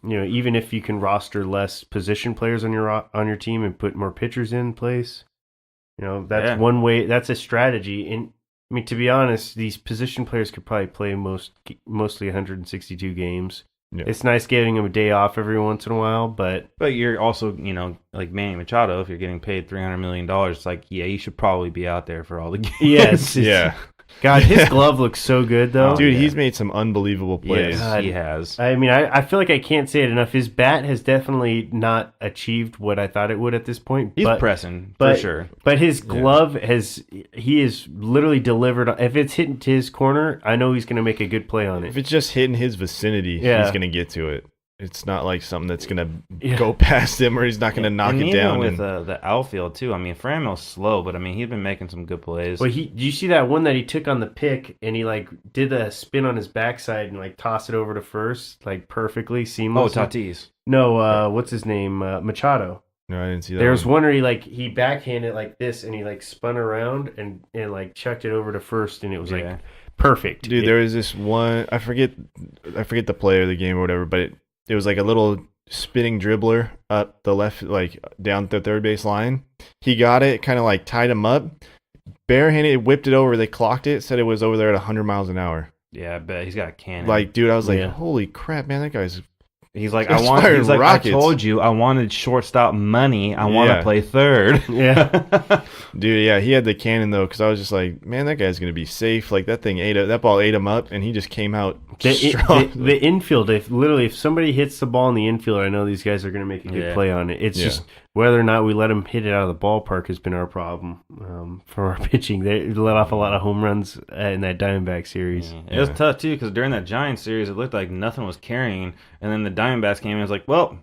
Even if you can roster less position players on your team and put more pitchers in place, that's one way. That's a strategy. And I mean, to be honest, these position players could probably play mostly 162 games. Yeah. It's nice getting them a day off every once in a while, but you're also, like Manny Machado, if you're getting paid $300 million, it's like, yeah, you should probably be out there for all the games. Yes. Yeah. God, his glove looks so good, though. Dude, he's made some unbelievable plays. Yes, he has. I mean, I feel like I can't say it enough. His bat has definitely not achieved what I thought it would at this point. He's pressing, for sure. But his glove he is literally delivered. If it's hitting to his corner, I know he's going to make a good play on it. If it's just hitting his vicinity, he's going to get to it. It's not like something that's going to go past him or he's not going to knock it down. With the outfield, too. I mean, Framel's slow, but, I mean, he's been making some good plays. Well, did you see that one that he took on the pick and he, did a spin on his backside and, tossed it over to first, perfectly, seamless? Oh, Tatis. No, what's his name? Machado. No, I didn't see that. There's one where he backhanded like this and he spun around and chucked it over to first and it was perfect. Dude, there was this one, I forget the player of the game or whatever, but it was like a little spinning dribbler up the left, down the third base line. He got it, kind of tied him up, barehanded, whipped it over. They clocked it, said it was over there at 100 miles an hour. Yeah, I bet he's got a cannon. Dude, I was like, holy crap, man, that guy's. He's like, I told you, I wanted shortstop money. I want to play third. Yeah. Dude, yeah, he had the cannon, though, because I was just like, man, that guy's going to be safe. That ball ate him up, and he just came out strong. The infield, if somebody hits the ball in the infield, I know these guys are going to make a good play on it. It's just whether or not we let them hit it out of the ballpark has been our problem for our pitching. They let off a lot of home runs in that Diamondback series. It was tough, too, because during that Giants series, it looked like nothing was carrying, and then the Diamondbacks came in and was like, well,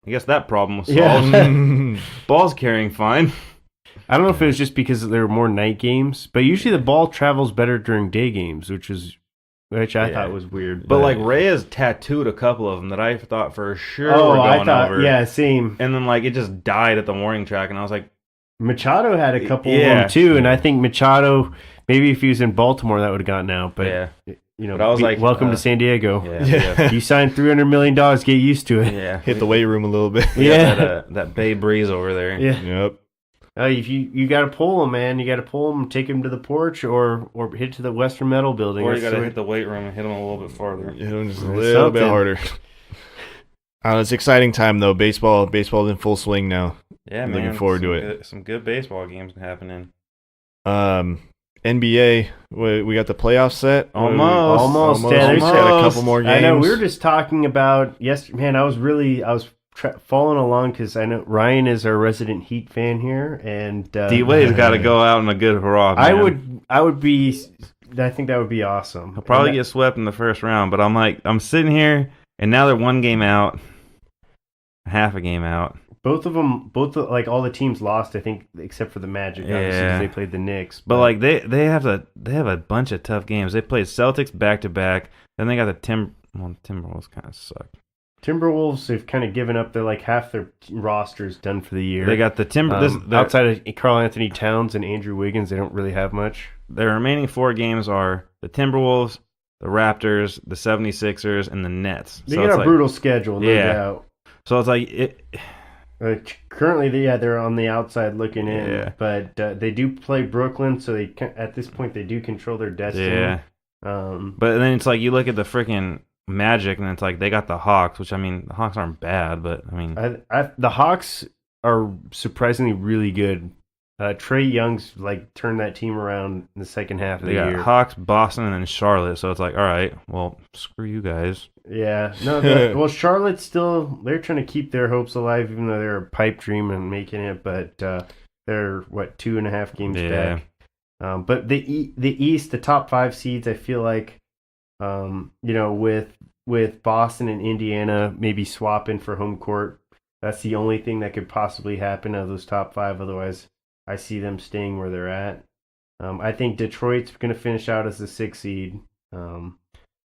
I guess that problem was solved. Yeah. Ball's carrying fine. I don't know if it was just because there were more night games, but usually the ball travels better during day games, which I thought was weird. But Reyes tattooed a couple of them that I thought for sure were going over. Yeah, same. And then it just died at the warning track, and I was like, Machado had a couple of them too, and I think Machado, maybe if he was in Baltimore, that would have gotten out. But but I was welcome to San Diego. Yeah. You signed $300 million. Get used to it. Yeah, hit the weight room a little bit. That Bay Breeze over there. Yeah. Yep. If you got to pull him, man. You got to pull him, take him to the porch, or hit to the Western Metal Building. Or you got to hit the weight room and hit him a little bit farther. Hit him just a little bit harder. It's exciting time though. Baseball's in full swing now. Yeah, man. Looking forward to it. Some good baseball games happening. NBA, we got the playoffs set. Almost. We just got a couple more games. I know. We were just talking about yesterday. Man, I was following along because I know Ryan is our resident Heat fan here, and D-Wade's got to go out in a good hurrah. Man. I think that would be awesome. He'll probably get swept in the first round, but I'm sitting here, and now they're one game out, half a game out. Both all the teams lost, I think, except for the Magic, obviously, because they played the Knicks. But they have a bunch of tough games. They played Celtics back to back. Then they got the Timberwolves kind of suck. Timberwolves have kind of given up. They're half their roster's done for the year. They got the outside of Karl Anthony Towns and Andrew Wiggins, they don't really have much. Their remaining 4 games are the Timberwolves, the Raptors, the 76ers, and the Nets. They got a brutal schedule, no doubt. So it's currently, they're on the outside looking in, but they do play Brooklyn, so at this point they do control their destiny. Yeah. But then it's you look at the freaking Magic, and it's they got the Hawks, which, I mean, the Hawks aren't bad, but, I mean... the Hawks are surprisingly really good. Trae Young's, turned that team around in the second half of the year. They got Hawks, Boston, and then Charlotte, so it's all right, well, screw you guys. Yeah. No, Charlotte's still... They're trying to keep their hopes alive, even though they're a pipe dream and making it, but they're, 2.5 games back. But the East, the top 5 seeds, I feel like, with Boston and Indiana maybe swapping for home court, that's the only thing that could possibly happen of those top 5. Otherwise, I see them staying where they're at. I think Detroit's going to finish out as the 6th seed. And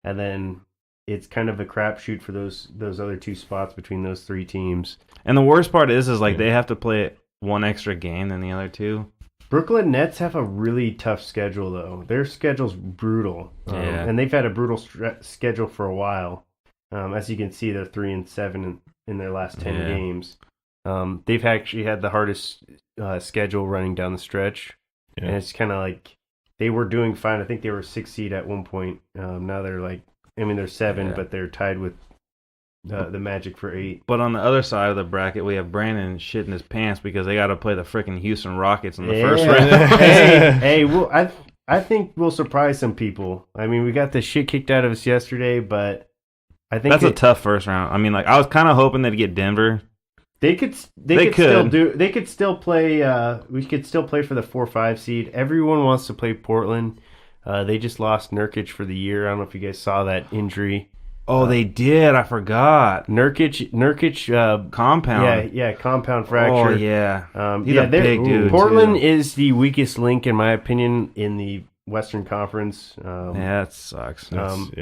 then it's kind of a crapshoot for those other two spots between those three teams. And the worst part is like they have to play one extra game than the other two. Brooklyn Nets have a really tough schedule, though. Their schedule's brutal, and they've had a brutal schedule for a while. As you can see, they're 3-7 in their last 10 games. They've actually had the hardest schedule running down the stretch, and it's kind of like they were doing fine. I think they were 6th seed at one point. Now they're like, I mean, they're 7, but they're tied with the Magic for 8. But on the other side of the bracket, we have Brandon shitting his pants because they got to play the freaking Houston Rockets in the first round. hey, well, I think we'll surprise some people. I mean, we got the shit kicked out of us yesterday, but I think that's a tough first round. I mean, like I was kind of hoping they'd get Denver. They could still play. We could still play for the 4-5 seed. Everyone wants to play Portland. They just lost Nurkic for the year. I don't know if you guys saw that injury. Oh, they did. I forgot. Nurkic compound. Yeah, compound fracture. Oh, yeah. He's a big dude. Portland is the weakest link, in my opinion, in the Western Conference. Yeah, that sucks.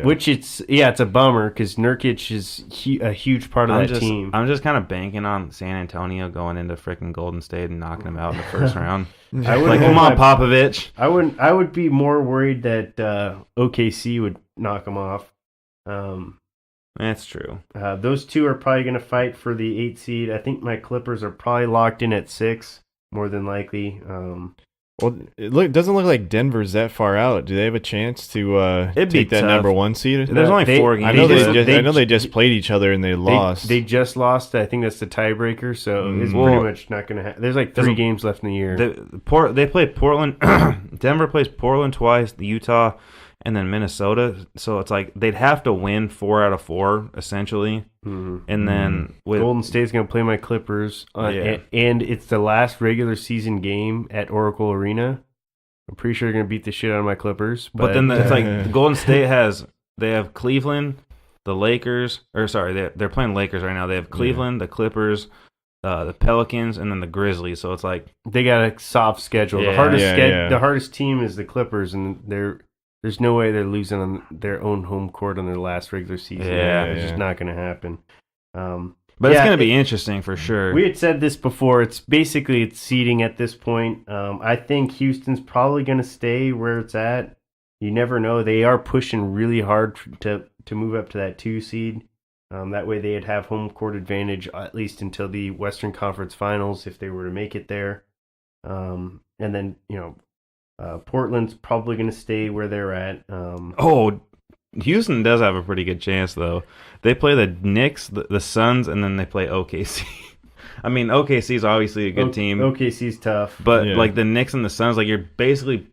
Which it's a bummer because Nurkic is a huge part of that team. I'm just kind of banking on San Antonio going into freaking Golden State and knocking them out in the first round. Come on, Popovich. I would be more worried that OKC would knock them off. That's true. Those two are probably going to fight for the 8 seed. I think my Clippers are probably locked in at 6, more than likely. Well, it doesn't look like Denver's that far out. Do they have a chance to take that number 1 seed? There's only 4 games. I know they just played each other and they lost. They just lost. I think that's the tiebreaker, so it's pretty much not going to happen. There's like 3 games left in the year. They play Portland. Denver plays Portland twice, Utah, and then Minnesota. So it's like they'd have to win 4 out of 4, essentially. Mm-hmm. And then with Golden State's going to play my Clippers. And it's the last regular season game at Oracle Arena. I'm pretty sure they're going to beat the shit out of my Clippers. But then it's like Golden State they have Cleveland, the Lakers, they're playing Lakers right now. They have Cleveland, the Clippers, the Pelicans, and then the Grizzlies. So it's like they got a soft schedule. Yeah. The hardest team is the Clippers, and there's no way they're losing on their own home court on their last regular season. It's just not going to happen. But it's going to be interesting for sure. We had said this before. It's seeding at this point. I think Houston's probably going to stay where it's at. You never know. They are pushing really hard to move up to that 2 seed. That way they'd have home court advantage at least until the Western Conference Finals if they were to make it there. And then, Portland's probably going to stay where they're at. Houston does have a pretty good chance, though. They play the Knicks, the Suns, and then they play OKC. I mean, OKC is obviously a good team. OKC's tough. But, like, the Knicks and the Suns, like, you're basically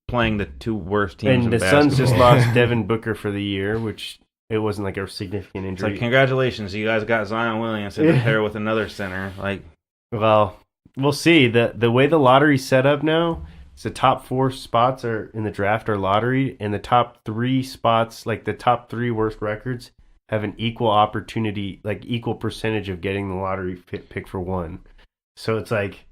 playing the 2 worst teams in basketball. And the Suns just lost Devin Booker for the year, which it wasn't like a significant injury. It's like, congratulations, you guys got Zion Williamson to pair with another center. Like, well, we'll see. The way the lottery's set up now, the top 4 spots are in the draft are lottery, and the top 3 spots, like the top 3 worst records, have an equal opportunity, like equal percentage of getting the lottery pick for 1. So it's like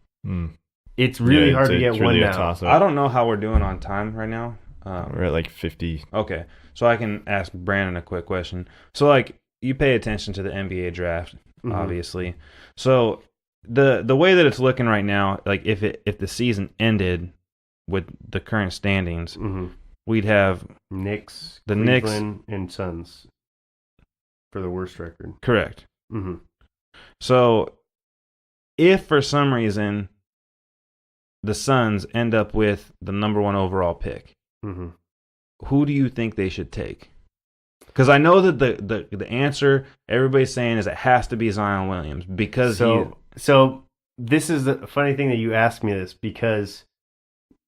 it's really hard to get really 1 now. I don't know how we're doing on time right now. We're at like 50. Okay, so I can ask Brandon a quick question. So like you pay attention to the NBA draft, obviously. So the way that it's looking right now, like if the season ended with the current standings, we'd have Knicks, Cleveland, and Suns for the worst record. Correct. So, if for some reason the Suns end up with the number 1 overall pick, who do you think they should take? Because I know that the answer everybody's saying is it has to be Zion Williams because So this is the funny thing that you asked me this because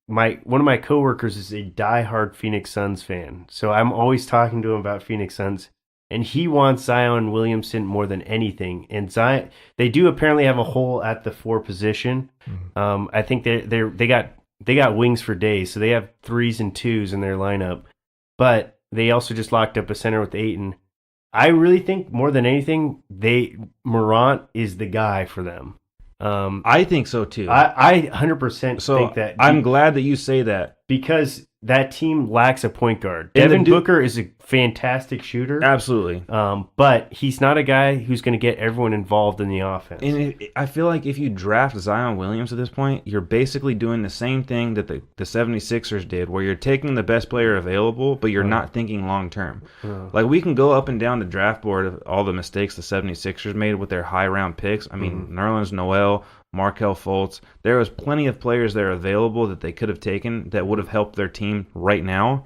one of my coworkers is a diehard Phoenix Suns fan. So I'm always talking to him about Phoenix Suns, and he wants Zion Williamson more than anything. And Zion, they do apparently have a hole at the 4 position. I think they got wings for days, so they have 3s and 2s in their lineup. But they also just locked up a center with Ayton. I really think more than anything, Morant is the guy for them. I think so too. I 100% so think that. I'm glad that you say that because that team lacks a point guard. And Devin Booker is a fantastic shooter. Absolutely. But he's not a guy who's going to get everyone involved in the offense. And I feel like if you draft Zion Williams at this point, you're basically doing the same thing that the 76ers did, where you're taking the best player available, but you're not thinking long-term. Like, we can go up and down the draft board of all the mistakes the 76ers made with their high-round picks. I mean, Nerlens Noel, Markelle Fultz. There was plenty of players there available that they could have taken that would have helped their team right now.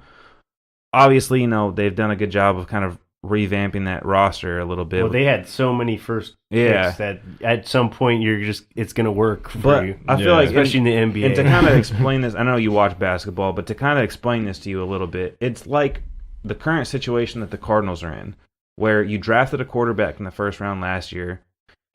Obviously, you know, they've done a good job of kind of revamping that roster a little bit. Well, they had so many first picks that at some point it's going to work for you. I feel like, especially in the NBA. And to kind of explain this, I know you watch basketball, but to kind of explain this to you a little bit, it's like the current situation that the Cardinals are in, where you drafted a quarterback in the first round last year,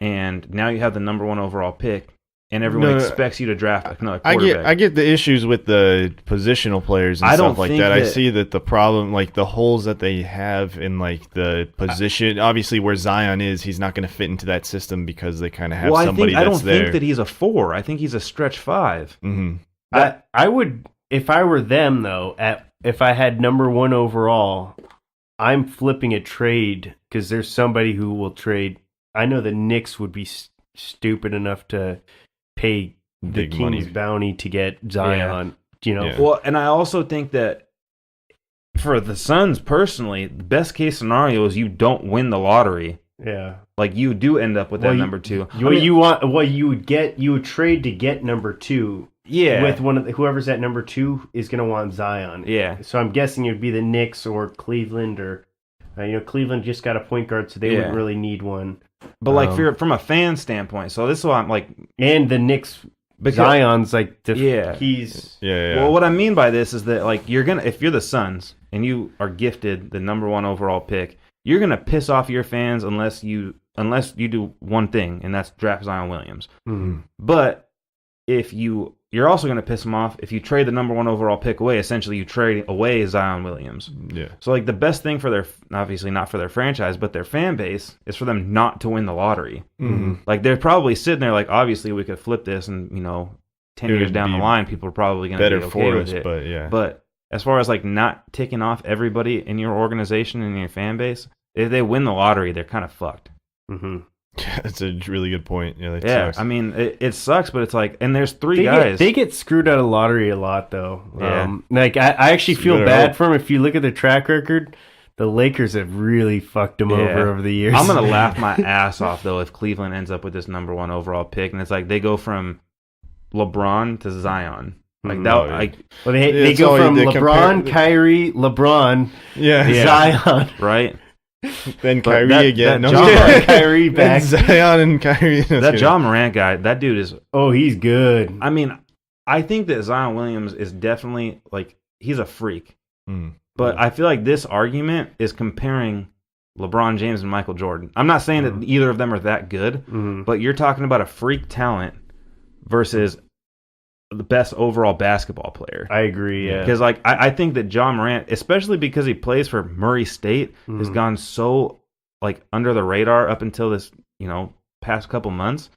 and now you have the number 1 overall pick, and everyone expects you to draft another quarterback. I get the issues with the positional players and stuff like that. I see that the problem, like the holes that they have in like the position, obviously where Zion is, he's not going to fit into that system because they kind of have somebody that's there. I don't think that he's a 4. I think he's a stretch 5. Mm-hmm. I would, if I were them though, if I had number 1 overall, I'm flipping a trade because there's somebody who will trade. I know the Knicks would be stupid enough to pay the Big King's money. bounty to get Zion. You know, Well, and I also think that for the Suns personally, the best case scenario is you don't win the lottery. yeah. Like, you do end up with that number 2. You would trade to get number 2. Yeah. With one of whoever's at number 2 is going to want Zion. Yeah. So I'm guessing it would be the Knicks or Cleveland or Cleveland just got a point guard, so they wouldn't really need one. But like from a fan standpoint, so this is why I'm like, and the Knicks, Zion's like, he's Well, what I mean by this is that like if you're the Suns and you are gifted the number 1 overall pick, you're gonna piss off your fans unless you do one thing, and that's draft Zion Williams. Mm-hmm. But if you're also going to piss them off if you trade the number 1 overall pick away. Essentially, you trade away Zion Williams. Yeah. So, like, the best thing for obviously not for their franchise, but their fan base, is for them not to win the lottery. Mm-hmm. Like, they're probably sitting there like, obviously, we could flip this and, 10 years down the line, people are probably going to be okay for with us, it. but yeah. But as far as, like, not ticking off everybody in your organization and your fan base, if they win the lottery, they're kind of fucked. Mm-hmm. That's a really good point. Yeah, Sucks. I mean, it sucks, but it's like, and there's 3 guys. They get screwed out of lottery a lot, though. Yeah. I actually feel bad for them. If you look at their track record, the Lakers have really fucked them over the years. I'm gonna laugh my ass off though if Cleveland ends up with this number 1 overall pick, and it's like they go from LeBron to Zion. Like that. They go from LeBron, Kyrie, LeBron, Zion, right? Then Kyrie again. Kyrie back. Zion and Kyrie. That John Morant guy, that dude is... Oh, he's good. I mean, I think that Zion Williams is definitely, like, he's a freak. But I feel like this argument is comparing LeBron James and Michael Jordan. I'm not saying that either of them are that good, but you're talking about a freak talent versus the best overall basketball player. I agree, yeah. Because, like, I think that John Morant, especially because he plays for Murray State, has gone so, like, under the radar up until this, past couple months.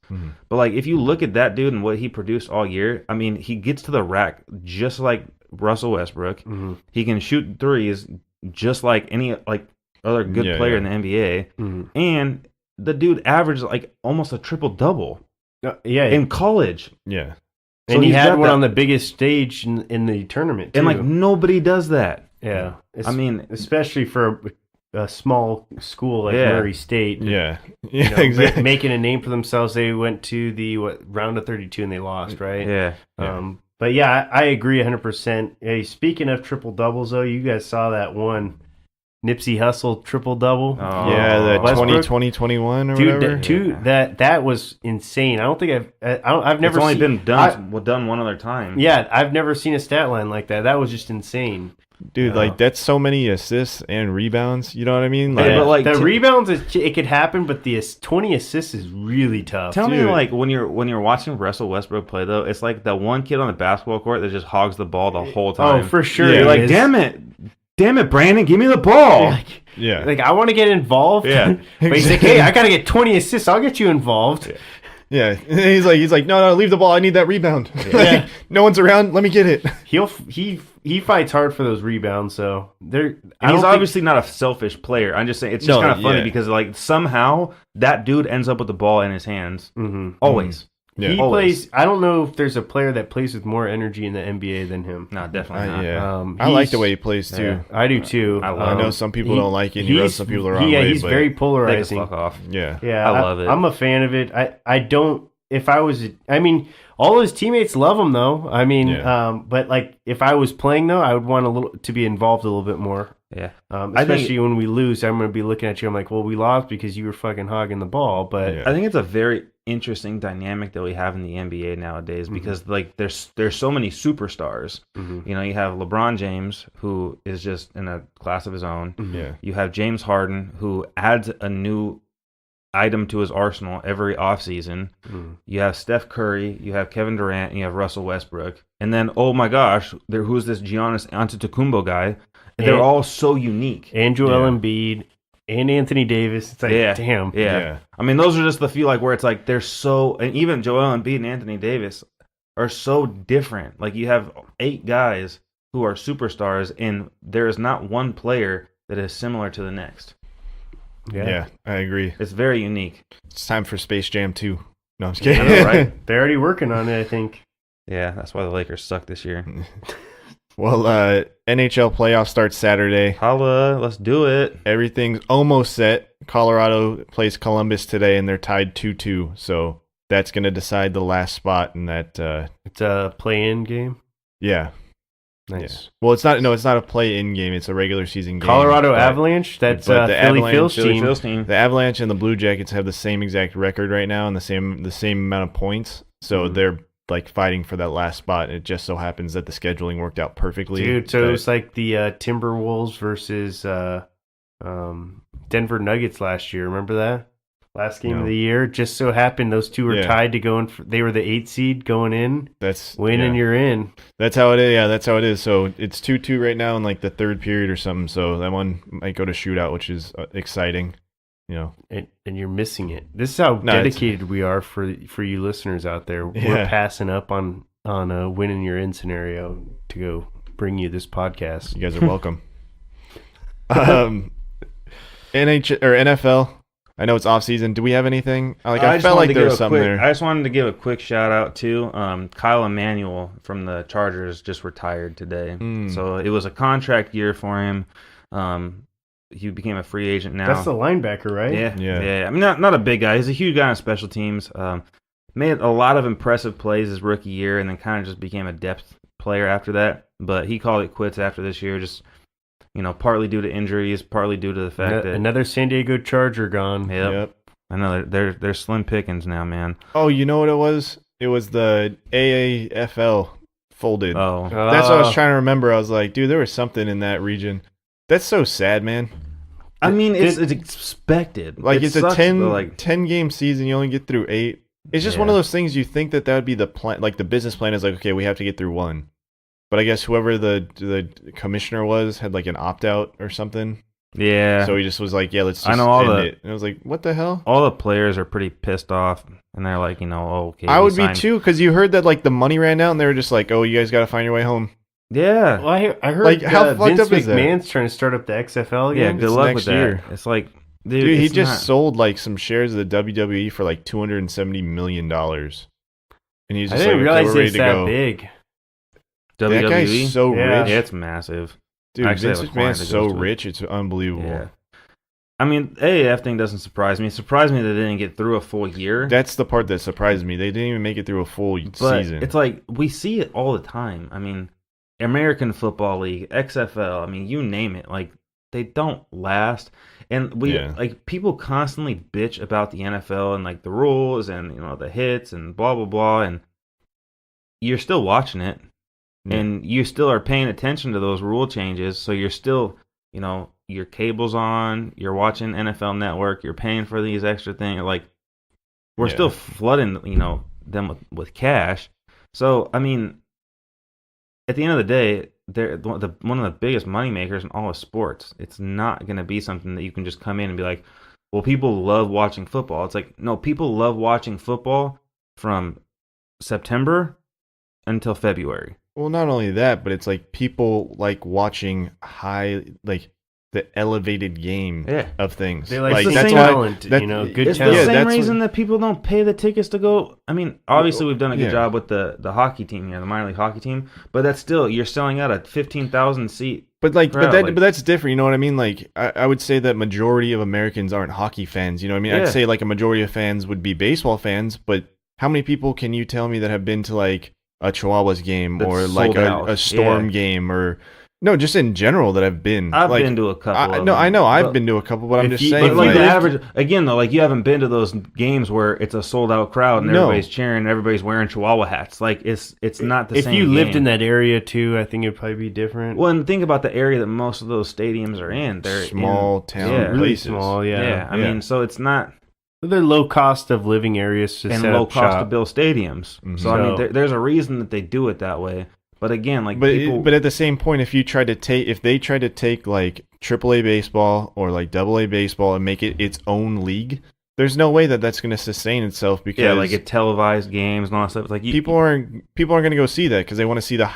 But, like, if you look at that dude and what he produced all year, I mean, he gets to the rack just like Russell Westbrook. He can shoot threes just like any, like, other good player in the NBA. And the dude averaged, like, almost a triple-double in college. Yeah. And so he had one on the biggest stage in the tournament, too. And, like, nobody does that. Yeah. I mean... Especially for a small school like Murray State. Yeah. Exactly. Making a name for themselves. They went to the round of 32 and they lost, right? Yeah. But, yeah, I agree 100%. Hey, speaking of triple-doubles, though, you guys saw that one Nipsey Hussle triple-double. The 2020-21 or whatever. Dude, that was insane. I don't think I've never It's only been done one other time. Yeah, I've never seen a stat line like that. That was just insane. Dude, like, that's so many assists and rebounds. You know what I mean? Like, but like the rebounds, it could happen, but the 20 assists is really tough. Tell me, like, when you're watching Russell Westbrook play, though, it's like that one kid on the basketball court that just hogs the ball the whole time. Oh, for sure. You're like, damn it, Brandon, give me the ball. Yeah. Like, I want to get involved. Yeah. But he's like, hey, I got to get 20 assists. I'll get you involved. Yeah, he's like, no, leave the ball. I need that rebound. Like, no one's around. Let me get it. He fights hard for those rebounds. So and he's obviously not a selfish player. I'm just saying it's just kind of funny because like somehow that dude ends up with the ball in his hands always. Yeah. He plays. I don't know if there's a player that plays with more energy in the NBA than him. No, definitely not. Yeah. I like the way he plays too. Yeah, I do too. I know some people don't like it. And he rubs some people the wrong way. Yeah, he's very polarizing. Fuck off. Yeah, yeah. I love it. I'm a fan of it. I don't. If I was, I mean, all his teammates love him though. I mean, but like if I was playing though, I would want to be involved a little bit more. Yeah. Especially when we lose, I'm going to be looking at you. I'm like, well, we lost because you were fucking hogging the ball. But I think it's a very interesting dynamic that we have in the NBA nowadays because like there's so many superstars. You know, you have LeBron James, who is just in a class of his own. Yeah. You have James Harden, who adds a new item to his arsenal every offseason. You have Steph Curry, you have Kevin Durant, and you have Russell Westbrook. And then, oh my gosh, who's this Giannis Antetokounmpo guy? They're all so unique. And Joel Embiid and Anthony Davis. It's like, damn. Yeah. I mean, those are just the few like where it's like they're so, and even Joel Embiid and Anthony Davis are so different. Like you have 8 guys who are superstars, and there is not one player that is similar to the next. Yeah, I agree. It's very unique. It's time for Space Jam 2. No, I'm just kidding. I know, right? They're already working on it, I think. Yeah, that's why the Lakers suck this year. Well, NHL playoffs start Saturday. Holla, let's do it. Everything's almost set. Colorado plays Columbus today, and they're tied 2-2. So that's going to decide the last spot in that. It's a play-in game? Yeah. Nice. Yeah. Well, it's not a play-in game. It's a regular season game. Colorado Avalanche. That's but the Philly Avalanche, Phil's team. The Avalanche and the Blue Jackets have the same exact record right now and the same amount of points. So they're like fighting for that last spot. And it just so happens that the scheduling worked out perfectly. Dude, so it was like the Timberwolves versus Denver Nuggets last year. Remember that? Last game of the year. Just so happened those two were tied to go in. They were the 8th seed going in. That's and you're in. That's how it is. Yeah, that's how it is. So it's 2-2 right now in like the third period or something. So that one might go to shootout, which is exciting. You know, and you're missing it. This is how dedicated we are for you listeners out there. We're passing up on a winning your in scenario to go bring you this podcast. You guys are welcome. NFL. I know it's off season. Do we have anything? I felt like there was something there. I just wanted to give a quick shout out to Kyle Emanuel from the Chargers. Just retired today, so it was a contract year for him. He became a free agent now. That's the linebacker, right? Yeah. I mean, not a big guy. He's a huge guy on special teams. Made a lot of impressive plays his rookie year, and then kind of just became a depth player after that. But he called it quits after this year, just partly due to injuries, partly due to the fact that another San Diego Charger gone. Yep. I know they're slim pickings now, man. Oh, you know what it was? It was the AAFL folded. Oh, that's what I was trying to remember. I was like, dude, there was something in that region. That's so sad, man. I mean, it's expected. Like it's a 10 game season. You only get through 8. It's just one of those things. You think that would be the plan. Like the business plan is like, okay, we have to get through 1. But I guess whoever the commissioner was had like an opt out or something. Yeah. So he just was like, yeah, let's just end it. And I was like, what the hell? All the players are pretty pissed off, and they're like, okay. I would be too, because you heard that like the money ran out, and they were just like, oh, you guys got to find your way home. Yeah. Well, I heard like how fucked Vince up is that? McMahon's trying to start up the XFL again. Yeah, good luck with that. Year. It's like, dude, he just sold like some shares of the WWE for like $270 million, and he's just I didn't realize okay, we're ready it's to that go. big. WWE? That guy's so rich. Yeah, it's massive. Dude, Vince McMahon's so rich, it's unbelievable. Yeah. I mean, AAF thing doesn't surprise me. It surprised me that they didn't get through a full year. That's the part that surprised me. They didn't even make it through a full season. It's like, we see it all the time. I mean, American Football League, XFL, I mean, you name it. Like, they don't last. And like, people constantly bitch about the NFL and like the rules and, the hits and blah, blah, blah. And you're still watching it. And you still are paying attention to those rule changes. So you're still, your cable's on, you're watching NFL Network, you're paying for these extra things. Like, we're still flooding, them with cash. So, I mean, at the end of the day, they're one of the biggest moneymakers in all of sports. It's not going to be something that you can just come in and be like, well, people love watching football. It's like, no, people love watching football from September until February. Well, not only that, but it's like people like watching the elevated game of things. They like the that's same talent, that- you know, good It's talent. the same that's reason what- that people don't pay the tickets to go. I mean, obviously we've done a good Yeah. job with the hockey team here, the minor league hockey team, but that's still, you're selling out a 15,000 seat. But like, crowd, but that's different. You know what I mean? Like, I would say that majority of Americans aren't hockey fans. You know what I mean? Yeah. I'd say like a majority of fans would be baseball fans. But how many people can you tell me that have been to like a Chihuahuas game That's or like sold out. a Storm game or no, just in general that have been? I've like, been to a couple. of No, them, I know I've but- been to a couple, but I'm if just you- saying. But like like, the average, again though, like you haven't been to those games where it's a sold out crowd and No. everybody's cheering, and everybody's wearing Chihuahua hats. Like it's not the If same. you lived in game. that area too, I think it'd probably be different. Well, and think about the area that most of those stadiums are in. They're small in, town yeah, really places. small, Yeah, yeah. I mean, so it's not They're low cost of living areas to and set low up cost to shop. build stadiums. So I mean, So- there's a reason that they do it that way. But again, like people, But at the same point, if they try to take like AAA baseball or like AA baseball and make it its own league, there's no way that that's going to sustain itself because yeah, like televised games and all that stuff. Like people aren't going to go see that because they want to see the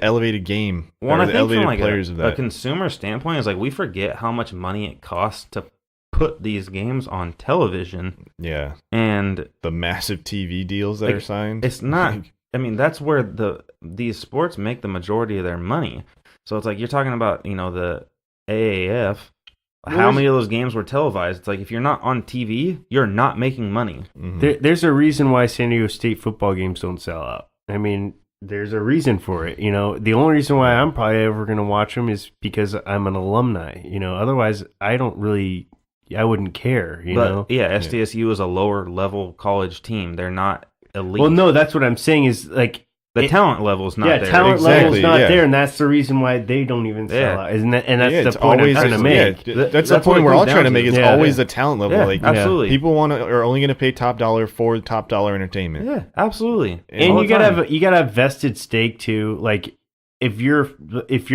elevated game One, or I the think from elevated like players of a that. consumer standpoint is like we forget how much money it costs to put these games on television, Yeah, and the massive TV deals that Like, are signed. it's not. Like, I mean, that's where these sports make the majority of their money. So it's like you're talking about, the AAF. How many of those games were televised? It's like if you're not on TV, you're not making money. There's a reason why San Diego State football games don't sell out. I mean, there's a reason for it. The only reason why I'm probably ever going to watch them is because I'm an alumni. Otherwise, I wouldn't care. But yeah, SDSU is a lower level college team. They're not elite. Well, no, that's what I'm saying is like the talent level is not there. talent level's Exactly, not yeah. there, and that's the reason why they don't even sell Yeah. out. Isn't that? And that's yeah, the it's point always I'm trying to make. that's That's the what point it we're comes all trying to down make. to. It's Yeah. always the talent level. Yeah, like absolutely. people are only going to pay top dollar for top dollar entertainment. Yeah, absolutely. And All you the gotta time. have vested stake too. Like if you're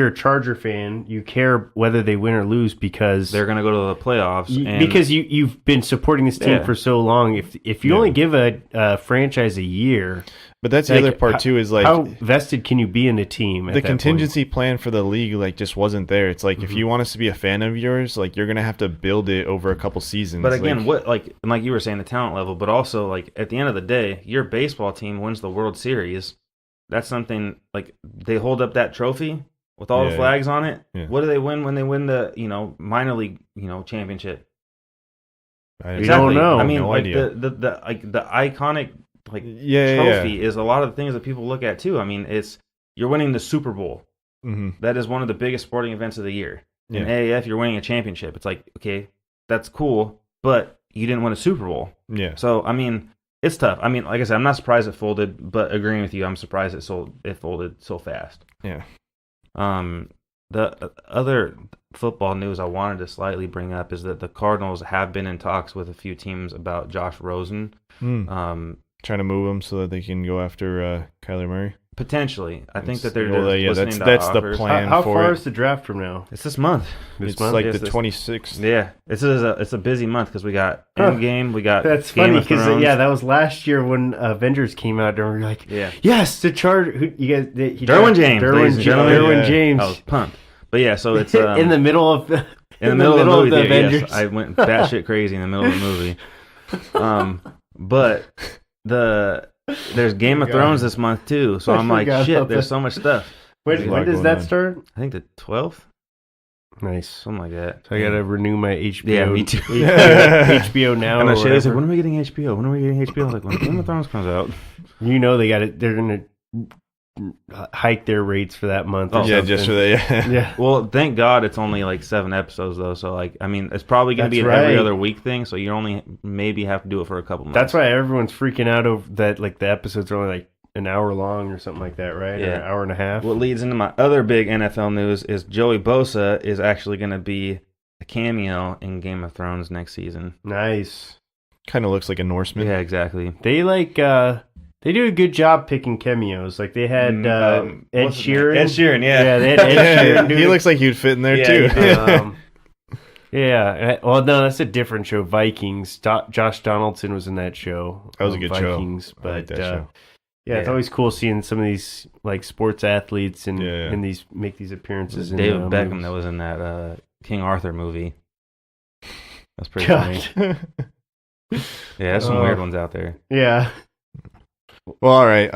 a Charger fan, you care whether they win or lose because they're going to go to the playoffs. And you've been supporting this team Yeah. for so long. If you only give a franchise a year, But that's the like, other part too. Is like how vested can you be in a team? At the that contingency plan for the league like just wasn't there. It's like if Mm-hmm. you want us to be a fan of yours, like you're gonna have to build it over a couple seasons. But again, like, like you were saying, the talent level, but also like at the end of the day, your baseball team wins the World Series. That's something like they hold up that trophy with all the Yeah. flags on it. Yeah. What do they win when they win the minor league championship? I We don't know. I mean, No like idea. the iconic like Yeah, trophy is a lot of the things that people look at too. I mean, you're winning the Super Bowl. hmm That is one of the biggest sporting events of the year. In Yeah. AAF, you're winning a championship. It's like, okay, that's cool, but you didn't win a Super Bowl. Yeah. So, I mean, it's tough. I mean, like I said, I'm not surprised it folded, but agreeing with you, I'm surprised it folded so fast. Yeah. The other football news I wanted to slightly bring up is that the Cardinals have been in talks with a few teams about Josh Rosen. Trying to move them so that they can go after Kyler Murray. Potentially. I think that they're Well, yeah, listening to that's the offers. plan. How for far it. is the draft from now? It's this month. It's month? like Yes, the this- 26th. Yeah, it's a busy month because we got Endgame, we got That's Game funny of Thrones. because that was last year when Avengers came out, and we were like, Yeah. yes, the Charger. Who you guys? Derwin James, ladies and gentlemen. Derwin Yeah. James. I was pumped. But yeah, so it's in the middle of in the middle of the movie the theater, Avengers. yes, I went batshit crazy in the middle of the movie. But there's Game of Thrones this month too, so I I'm like, forgot shit, about there's that. so much stuff. There's a when lot does going that on. start? I think the 12th, Nice. something like that. So I gotta renew my HBO. Yeah, me too. HBO now. And or then Shay's like, whatever. when are we getting HBO? When are we getting HBO? I was like, when Game of Thrones comes out. You know they got it. They're gonna hike their rates for that month. Or Oh, Yeah, something. just for that. Yeah. Yeah. Well, thank God it's only like 7 episodes though. So like, I mean, it's probably gonna be an That's every right. other week thing. So you only maybe have to do it for a couple months. That's why everyone's freaking out over that. Like the episodes are only like an hour long or something like that, right? Or Yeah. an hour and a half. What leads into my other big NFL news is Joey Bosa is actually going to be a cameo in Game of Thrones next season. Nice. Kind of looks like a Norseman. Yeah, exactly. They they do a good job picking cameos. Like they had Ed what's his name? Sheeran. Ed Sheeran, yeah. Yeah, they had Ed Sheeran. He looks like he'd fit in there Yeah, too. he does. Yeah. Well, no, that's a different show. Vikings. Josh Donaldson was in that show. That was a good Vikings, show. But I like that show. yeah, it's always cool seeing some of these like sports athletes and these make these appearances. David in, Beckham movies. that was in that King Arthur movie. That's pretty God. funny. Yeah, there's some weird ones out there. Yeah. Well, all right.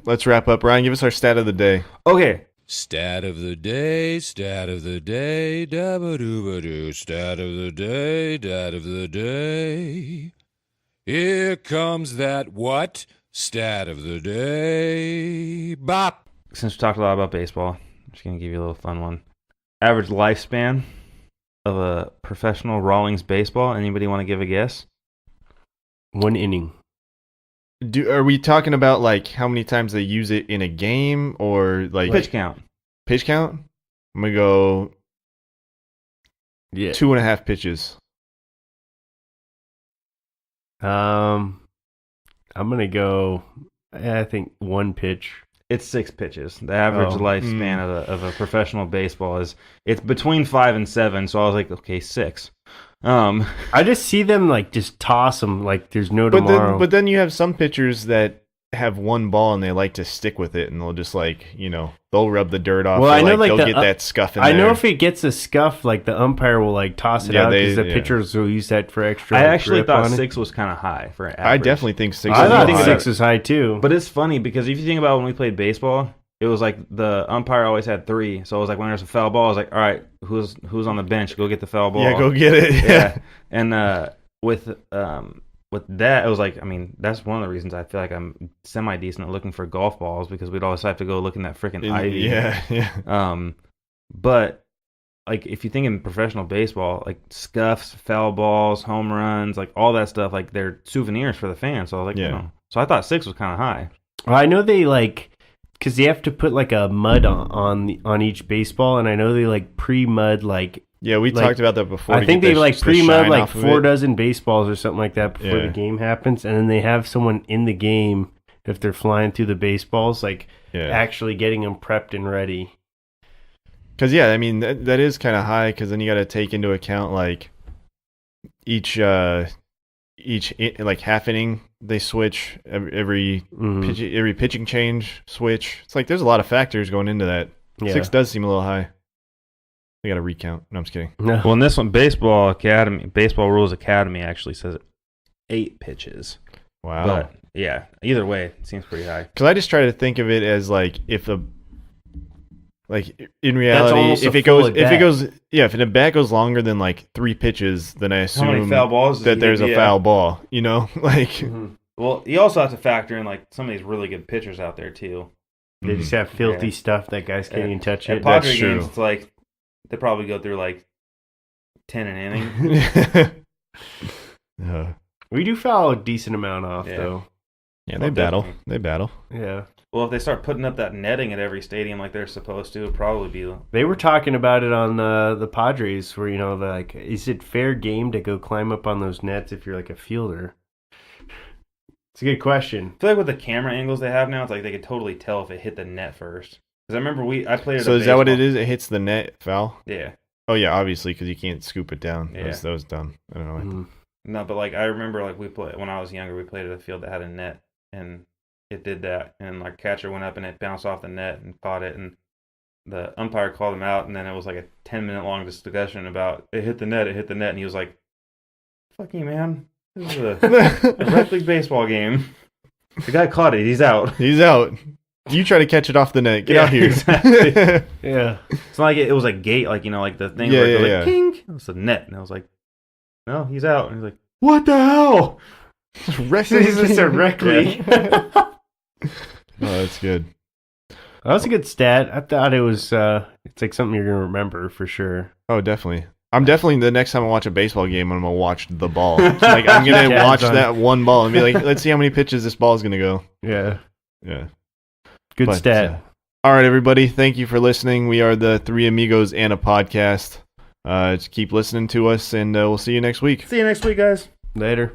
Let's wrap up. Ryan, give us our stat of the day. Okay. Stat of the day, stat of the day, dabba-doo-ba-doo, stat of the day, stat of the day. Here comes that what? Stat of the day. Bop. Since we talked a lot about baseball, I'm just going to give you a little fun one. Average lifespan of a professional Rawlings baseball. Anybody want to give a guess? 1 inning. Are we talking about like how many times they use it in a game or like Pitch count. Pitch count? I'm gonna go Yeah. 2.5 pitches. I'm gonna go. I think 1 pitch. It's 6 pitches. The average lifespan of a professional baseball it's between 5 and 7. So I was like, okay, 6. I just see them like just toss them like there's no tomorrow. But then you have some pitchers that have one ball and they like to stick with it and they'll just like, they'll rub the dirt off. Well, I know they'll like get that scuff in I there. know if it gets a scuff, like the umpire will like toss it out because the pitchers will use that for extra. I actually grip thought on 6 was kind of high for average. I definitely think 6 I is thought high. 6 is high too. But it's funny because if you think about when we played baseball, it was like the umpire always had 3. So it was like when there's a foul ball, I was like, all right, who's on the bench? Go get the foul ball. Yeah, go get it. Yeah. And with that, it was like, I mean, that's one of the reasons I feel like I'm semi-decent at looking for golf balls because we'd always have to go look in that freaking ivy. Yeah. But like if you think in professional baseball, like scuffs, foul balls, home runs, like all that stuff, like they're souvenirs for the fans. So I was like, So I thought 6 was kind of high. Well, I know they like because they have to put like a mud on each baseball, and I know they like pre-mud like. Yeah, we talked about that before. I think they like pre-mud like 4 it. dozen baseballs or something like that before the game happens, and then they have someone in the game if they're flying through the baseballs, like actually getting them prepped and ready. Because I mean that is kind of high. Because then you got to take into account like each like half inning they switch every pitching change switch. It's like there's a lot of factors going into that. Yeah. 6 does seem a little high. We got to recount. No, I'm just kidding. No. Well, in this one, Baseball Rules Academy actually says 8 pitches. Wow. But yeah, either way, it seems pretty high. Because I just try to think of it as like if in reality, if a bat goes longer than like 3 pitches, then I assume How many foul balls that there's a foul ball. Like. Well, you also have to factor in like some of these really good pitchers out there too. They just have filthy stuff that guys can't even touch it. At Padres That's true. games, it's like they probably go through like 10 an inning. We do foul a decent amount off though. Yeah, they battle. Definitely. They battle. Yeah. Well, if they start putting up that netting at every stadium like they're supposed to, it'd probably be. They were talking about it on the Padres, where like, is it fair game to go climb up on those nets if you're like a fielder? It's a good question. I feel like with the camera angles they have now, it's like they could totally tell if it hit the net first. Because I remember I played it. So is that what it is? It hits the net foul? Yeah. Oh yeah, obviously because you can't scoop it down. Yeah. That was dumb. I don't know. Mm-hmm. No, but like I remember, like when I was younger, we played at a field that had a net, and it did that, and like catcher went up and it bounced off the net and caught it, and the umpire called him out, and then it was like a 10-minute long discussion about it hit the net, and he was like, "Fuck you, man! This is a rec league baseball game. The guy caught it. He's out. He's out. You try to catch it off the net. Get out here." Exactly. Yeah. It's not like it was a gate, like like the thing where it goes like ping. It was a net, and I was like, "No, he's out." And he's like, "What the hell?" This is a rec league. Oh, that's good. That was a good stat. I thought it was. It's like something you're gonna remember for sure. Oh, definitely. I'm definitely the next time I watch a baseball game, I'm gonna watch the ball. Like I'm gonna watch that one ball and be like, let's see how many pitches this ball is gonna go. Yeah. Yeah. Good stat. All right, everybody. Thank you for listening. We are the 3 Amigos and a podcast. Just keep listening to us, and we'll see you next week. See you next week, guys. Later.